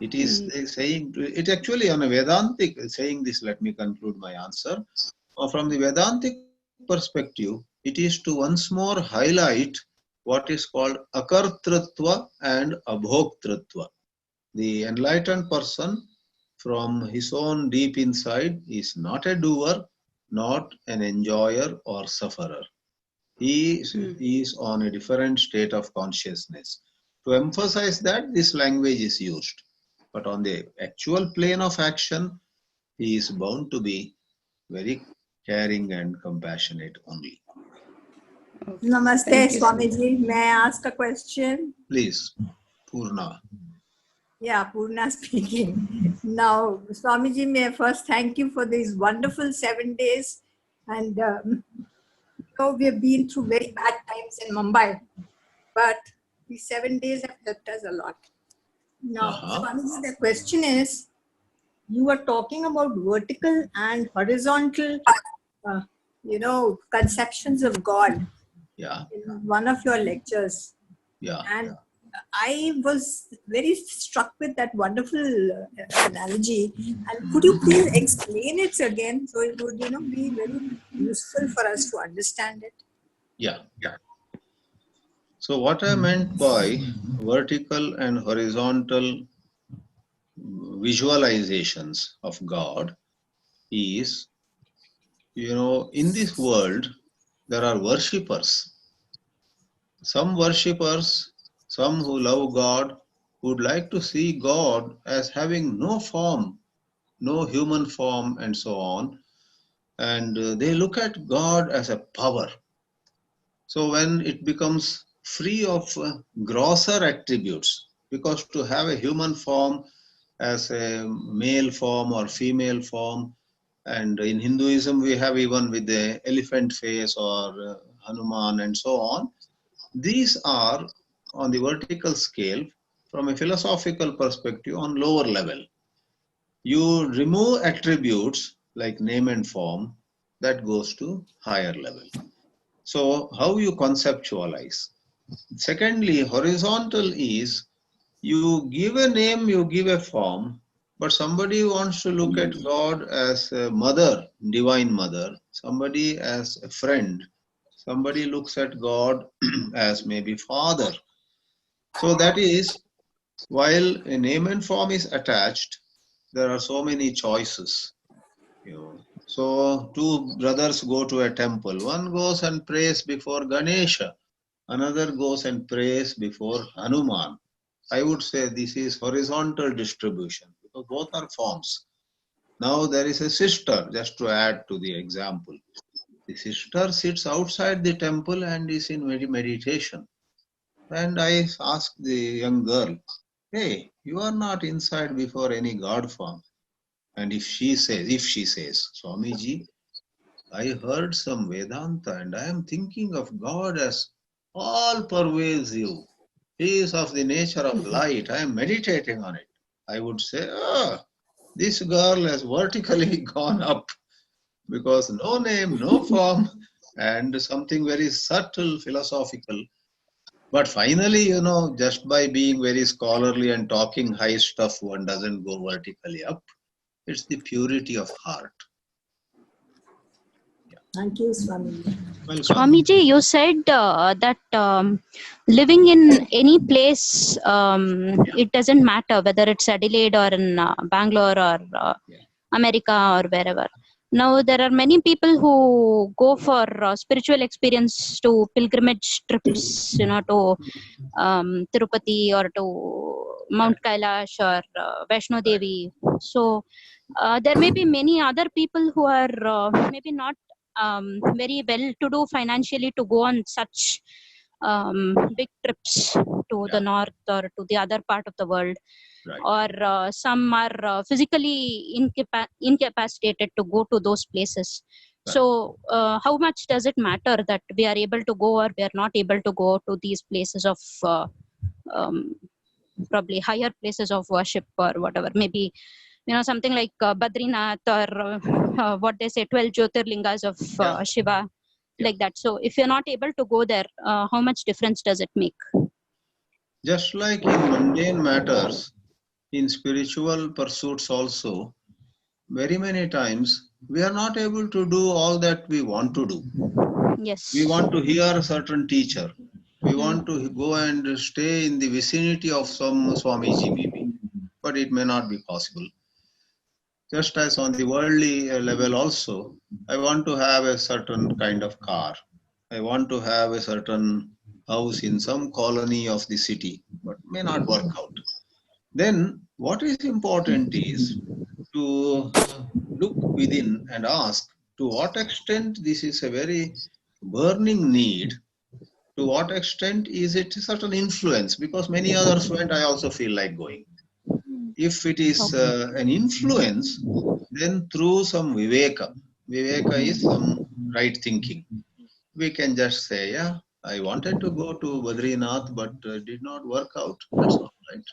It is saying, it actually on a Vedantic, saying this, let me conclude my answer. From the Vedantic perspective, it is to once more highlight what is called akartrutva and abhoktrutva. The enlightened person, from his own deep inside, is not a doer, not an enjoyer or sufferer. He is on a different state of consciousness. To emphasize that, this language is used. But on the actual plane of action, he is bound to be very caring and compassionate only. Namaste, Swamiji. May I ask a question? Please, Purna. Yeah, Purna speaking. Now, Swamiji, may I first thank you for these wonderful 7 days. And we have been through very bad times in Mumbai, but these 7 days have helped us a lot. Now, Swamiji, the question is, you were talking about vertical and horizontal, conceptions of God. Yeah. In one of your lectures. Yeah. And I was very struck with that wonderful analogy. And could you please explain it again so it would, be very useful for us to understand it? Yeah. So what I meant by vertical and horizontal visualizations of God is, in this world, there are worshippers. Some worshippers, some who love God, would like to see God as having no form, no human form, and so on. And they look at God as a power. So when it becomes free of grosser attributes, because to have a human form as a male form or female form, and in Hinduism we have even with the elephant face or Hanuman and so on, these are on the vertical scale from a philosophical perspective on lower level. You remove attributes like name and form, that goes to higher level. So how you conceptualize? Secondly, horizontal is you give a name, you give a form, but somebody wants to look at God as a mother, divine mother, somebody as a friend, somebody looks at God as maybe father. So that is, while a name and form is attached, there are so many choices. So two brothers go to a temple. One goes and prays before Ganesha. Another goes and prays before Hanuman. I would say this is horizontal distribution because both are forms. Now there is a sister, just to add to the example. The sister sits outside the temple and is in meditation. And I asked the young girl, hey, you are not inside before any god form. And if she says, Swamiji, I heard some Vedanta and I am thinking of God as all pervasive. He is of the nature of light. I am meditating on it. I would say, this girl has vertically gone up because no name, no form, and something very subtle, philosophical. But finally, just by being very scholarly and talking high stuff, one doesn't go vertically up. It's the purity of heart. Thank you, Swami. Welcome. Swamiji, you said that living in any place, it doesn't matter whether it's Adelaide or in Bangalore or America or wherever. Now, there are many people who go for spiritual experience to pilgrimage trips, to Tirupati or to Mount Kailash or Vaishno Devi. So, there may be many other people who are maybe not very well to do financially to go on such big trips to the north or to the other part of the world. Or some are physically incapacitated to go to those places. So how much does it matter that we are able to go or we are not able to go to these places of probably higher places of worship or whatever? Maybe something like Badrinath or what they say 12 Jyotirlingas of Shiva, like that. So if you're not able to go there, how much difference does it make? Just like in mundane matters, in spiritual pursuits also, very many times we are not able to do all that we want to do. Yes. We want to hear a certain teacher. We want to go and stay in the vicinity of some Swamiji maybe, but it may not be possible. Just as on the worldly level also, I want to have a certain kind of car. I want to have a certain house in some colony of the city, but may not work out. Then what is important is to look within and ask to what extent this is a very burning need, to what extent is it a certain influence, because many others went, I also feel like going. If it is an influence, then through some viveka is some right thinking. We can just say, yeah, I wanted to go to Badrinath, but did not work out. That's all right.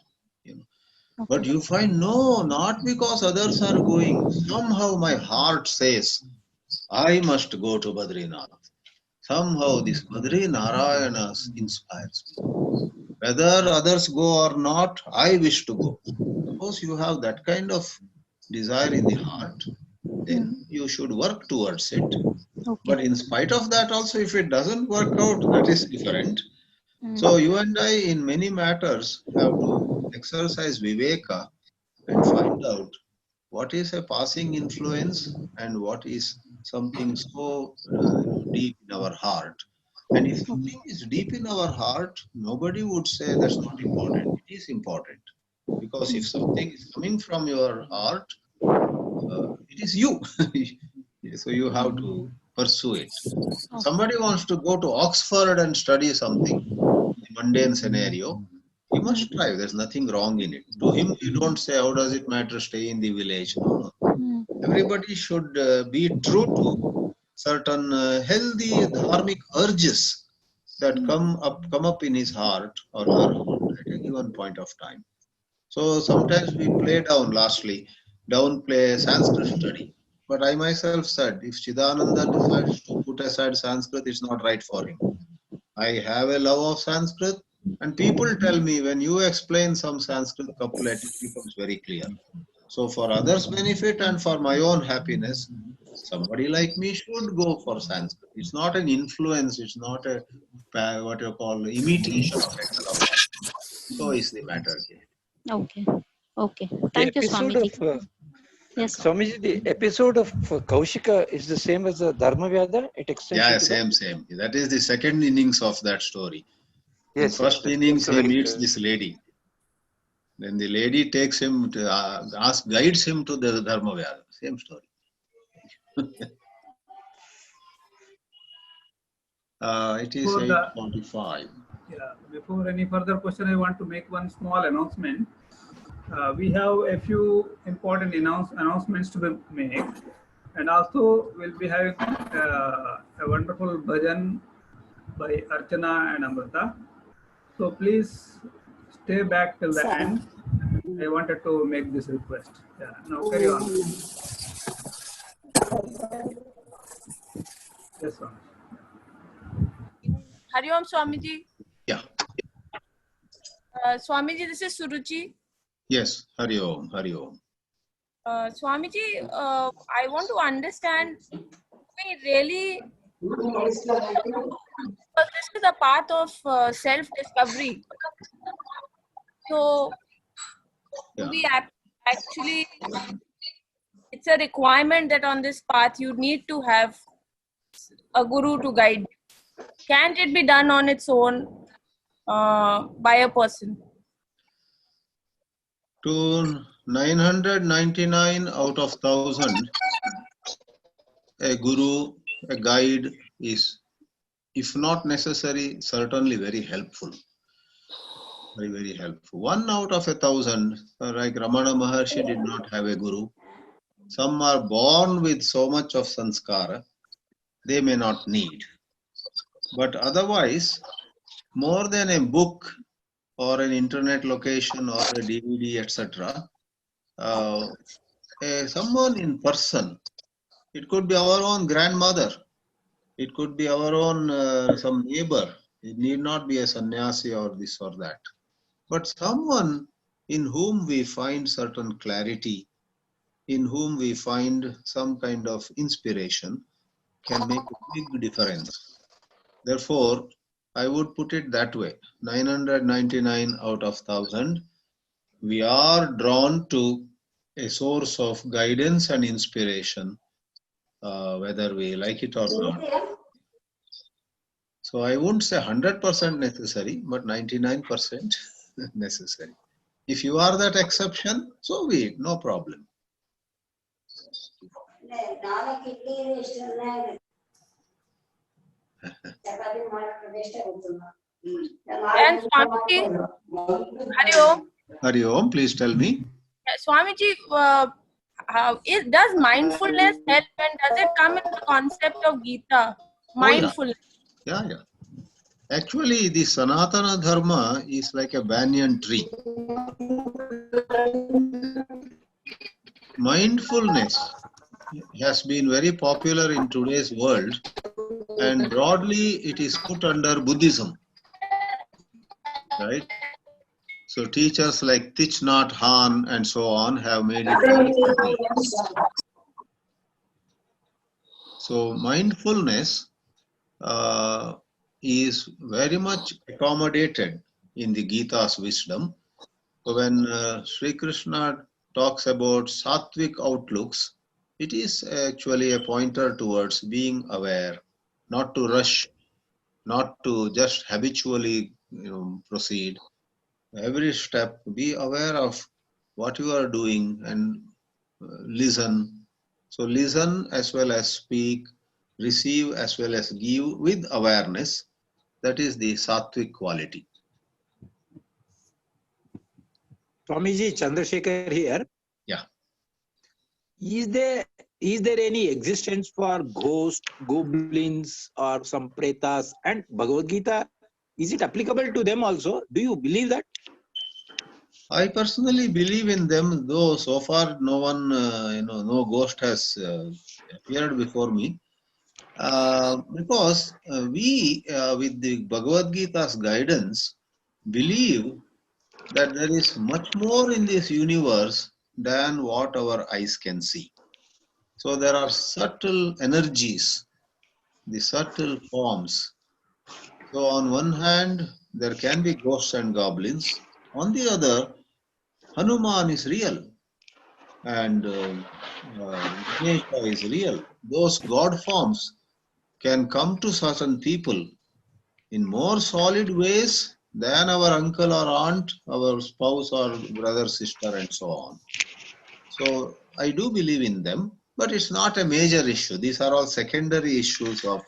But you find, no, not because others are going. Somehow my heart says, I must go to Badrinath. Somehow this Badri Narayana inspires me. Whether others go or not, I wish to go. Suppose you have that kind of desire in the heart, then you should work towards it. But in spite of that also, if it doesn't work out, that is different. So you and I, in many matters, have to exercise viveka and find out what is a passing influence and what is something so deep in our heart. And if something is deep in our heart, nobody would say that's not important. It is important. Because if something is coming from your heart, it is you. So you have to pursue it. Somebody wants to go to Oxford and study something, in the mundane scenario, he must try. There's nothing wrong in it. To him, you don't say, how does it matter, stay in the village? No. Everybody should be true to certain healthy dharmic urges that come up in his heart or her heart at a given point of time. So sometimes we downplay Sanskrit study. But I myself said, if Chidananda decides to put aside Sanskrit, it's not right for him. I have a love of Sanskrit, and people tell me when you explain some Sanskrit couplet, it becomes very clear. So for others' benefit and for my own happiness, somebody like me should go for Sanskrit. It's not an influence, it's not a what you call imitation of extra. So is the matter here. Okay. Thank you, Swamiji. Yes. Swamiji, the episode of Kaushika is the same as the Dharma Vyada? It extends Yeah, into that? same. That is the second innings of that story. In Yes, first that's innings, he very meets clear. this lady. Then the lady takes him to guides him to the Dharma Vyada. Same story. It is For the 8:45. Yeah, before any further question, I want to make one small announcement. We have a few important announcements to be made, and also we'll be having a wonderful bhajan by Archana and Amrita. So please stay back till the end. I wanted to make this request. Yeah, now carry on. Yes, sir. Hari Om Swamiji. Yeah. Swamiji, this is Suruchi. Yes. Hari Om. Swamiji, I want to understand, we really, because this is a path of self-discovery. So, Yeah. we actually, it's a requirement that on this path you need to have a guru to guide you. Can't it be done on its own by a person? To 999 out of 1,000, a guru, a guide is, if not necessary, certainly very helpful. Very helpful. 1 out of 1,000, like Ramana Maharshi did not have a guru. Some are born with so much of sanskara, they may not need. But otherwise, more than a book or an internet location or a DVD, etc., someone in person, it could be our own grandmother, it could be our own some neighbor, it need not be a sannyasi or this or that, but someone in whom we find certain clarity, in whom we find some kind of inspiration, can make a big difference. Therefore, I would put it that way, 999 out of 1,000, we are drawn to a source of guidance and inspiration, whether we like it or not. So I wouldn't say 100% necessary, but 99% necessary. If you are that exception, so be it, no problem. And Swamiji, Hari Om. Hari Om, please tell me. Swamiji, does mindfulness help, and does it come in the concept of Geeta? Mindfulness. Yeah. Actually, the Sanatana Dharma is like a banyan tree. Mindfulness has been very popular in today's world, and broadly it is put under Buddhism, right? So teachers like Thich Nhat Hanh and so on have made it very popular. So mindfulness is very much accommodated in the Gita's wisdom. So when Sri Krishna talks about sattvic outlooks, it is actually a pointer towards being aware, not to rush, not to just habitually proceed. Every step, be aware of what you are doing and listen. So listen as well as speak, receive as well as give with awareness. That is the sattvic quality. Swamiji, Chandrasekhar here. Yeah. Is there any existence for ghosts, goblins, or some pretas? And Bhagavad Gita, is it applicable to them also? Do you believe that? I personally believe in them, though so far no one, no ghost has appeared before me. Because we, with the Bhagavad Gita's guidance, believe that there is much more in this universe than what our eyes can see. So there are subtle energies, the subtle forms. So on one hand, there can be ghosts and goblins. On the other, Hanuman is real. and Ganesha is real. Those God forms can come to certain people in more solid ways than our uncle or aunt, our spouse or brother, sister, and so on. So I do believe in them, but it's not a major issue. These are all secondary issues of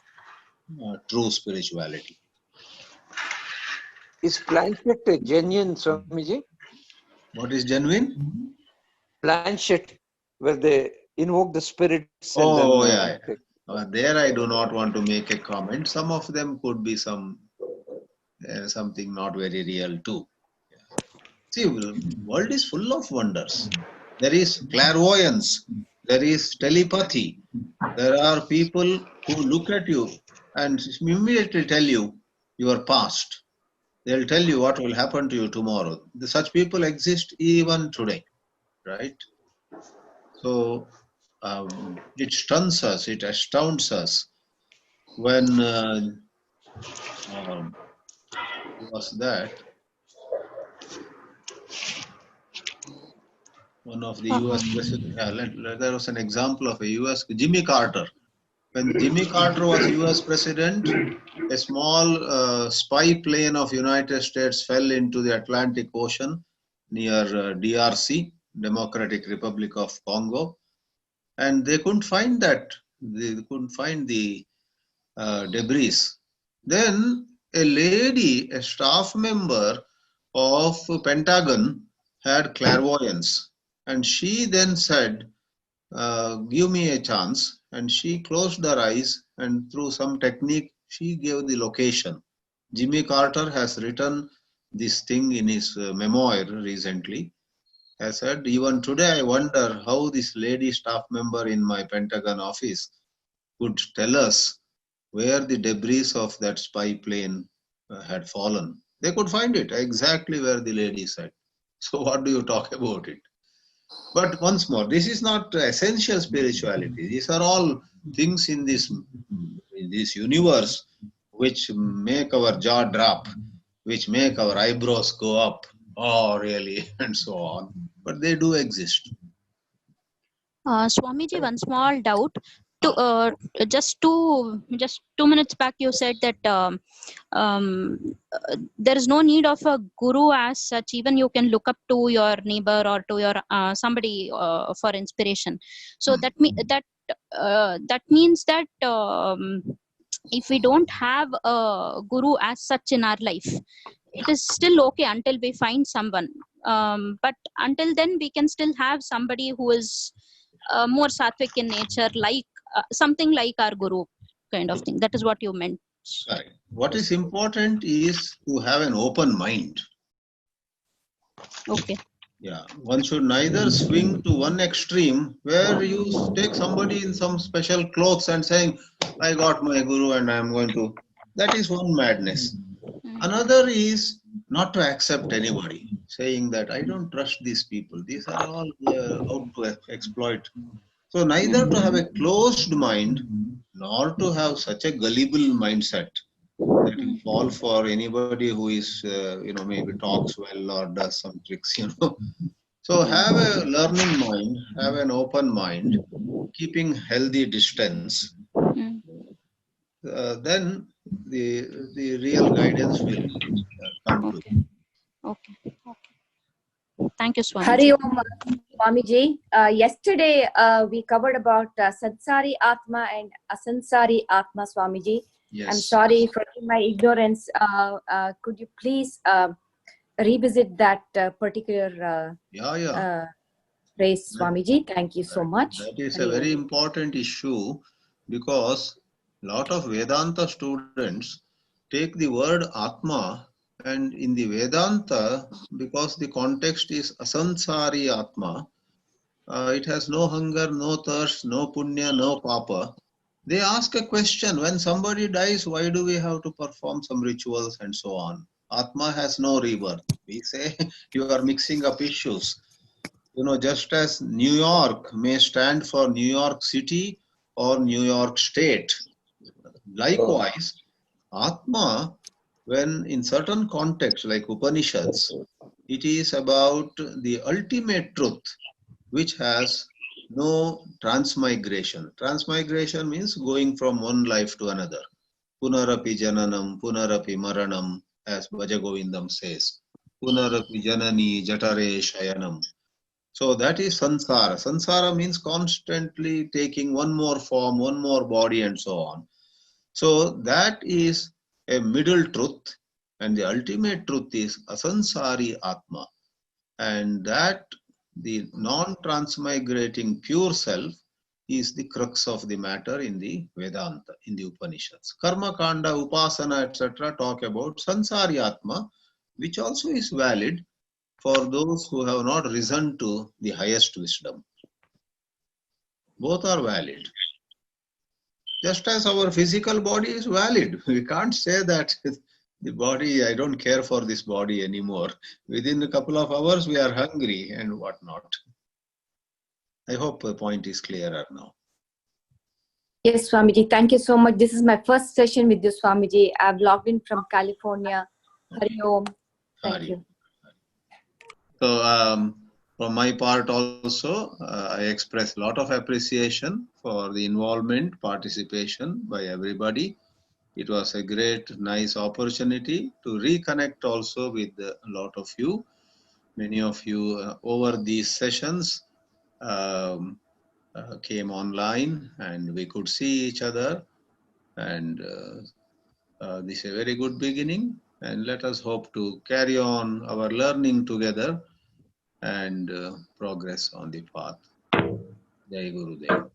true spirituality. Is planchette genuine, Swamiji? What is genuine? Planchette, where they invoke the spirits and Oh, then. yeah. There I do not want to make a comment. Some of them could be something not very real too. See, the world is full of wonders. There is clairvoyance. There is telepathy. There are people who look at you and immediately tell you your past. They'll tell you what will happen to you tomorrow. Such people exist even today, right? So it stuns us, it astounds us when was that one of the US president, there was an example of a US, Jimmy Carter. When Jimmy Carter was US president, a small spy plane of United States fell into the Atlantic Ocean near DRC, Democratic Republic of Congo, and they couldn't find that. They couldn't find the debris. Then a lady, a staff member of Pentagon, had clairvoyance, and she then said, give me a chance. And she closed her eyes, and through some technique, she gave the location. Jimmy Carter has written this thing in his memoir recently. I said, even today I wonder how this lady staff member in my Pentagon office could tell us where the debris of that spy plane had fallen. They could find it exactly where the lady said. So what do you talk about it? But once more, this is not essential spirituality. These are all things in this universe which make our jaw drop, which make our eyebrows go up, oh really, and so on. But they do exist. Swamiji, one small doubt. Just 2 minutes back, you said that there is no need of a guru as such. Even you can look up to your neighbor or to your somebody for inspiration. So that means that if we don't have a guru as such in our life, it is still okay until we find someone. But until then, we can still have somebody who is more sattvic in nature, like something like our guru kind of thing. That is what you meant. Correct. What is important is to have an open mind. Okay. Yeah, one should neither swing to one extreme where you take somebody in some special clothes and saying, I got my guru and I am going to. That is one madness. Another is not to accept anybody, saying that I don't trust these people. These are all out to exploit. So neither to have a closed mind, nor to have such a gullible mindset that will fall for anybody who is, maybe talks well or does some tricks, So have a learning mind, have an open mind, keeping healthy distance. Then the real guidance will come to you. Okay. Thank you, Swami. Hari Om, Swamiji. Yesterday we covered about Sansari Atma and Asansari Atma, Swamiji. Yes. I'm sorry for my ignorance. Could you please revisit that particular phrase, Swamiji? Thank you so much. That is a very important issue because a lot of Vedanta students take the word Atma, and in the Vedanta, because the context is Asansari Atma, it has no hunger, no thirst, no punya, no papa. They ask a question, when somebody dies, why do we have to perform some rituals and so on? Atma has no rebirth. We say you are mixing up issues. Just as New York may stand for New York City or New York State. Likewise, Atma, when in certain contexts like Upanishads, it is about the ultimate truth, which has no transmigration. Transmigration means going from one life to another. Punarapi jananam, punarapi maranam, as Bhajagovindam says. Punarapi janani jatare shayanam. So that is sansara. Sansara means constantly taking one more form, one more body and so on. So that is a middle truth, and the ultimate truth is asansari atma. And that the non-transmigrating pure self is the crux of the matter in the Vedanta, in the Upanishads. Karma Kanda, Upasana, etc. talk about Sansari Atma, which also is valid for those who have not risen to the highest wisdom. Both are valid. Just as our physical body is valid, we can't say that the body, I don't care for this body anymore. Within a couple of hours, we are hungry and whatnot. I hope the point is clearer now. Yes, Swamiji, thank you so much. This is my first session with you, Swamiji. I've logged in from California. Hari Om. Thank you. So, from my part also, I express a lot of appreciation for the involvement, participation by everybody. It was a great, nice opportunity to reconnect also with a lot of you. Many of you over these sessions came online and we could see each other, and this is a very good beginning, and let us hope to carry on our learning together and progress on the path. Jai Gurudev.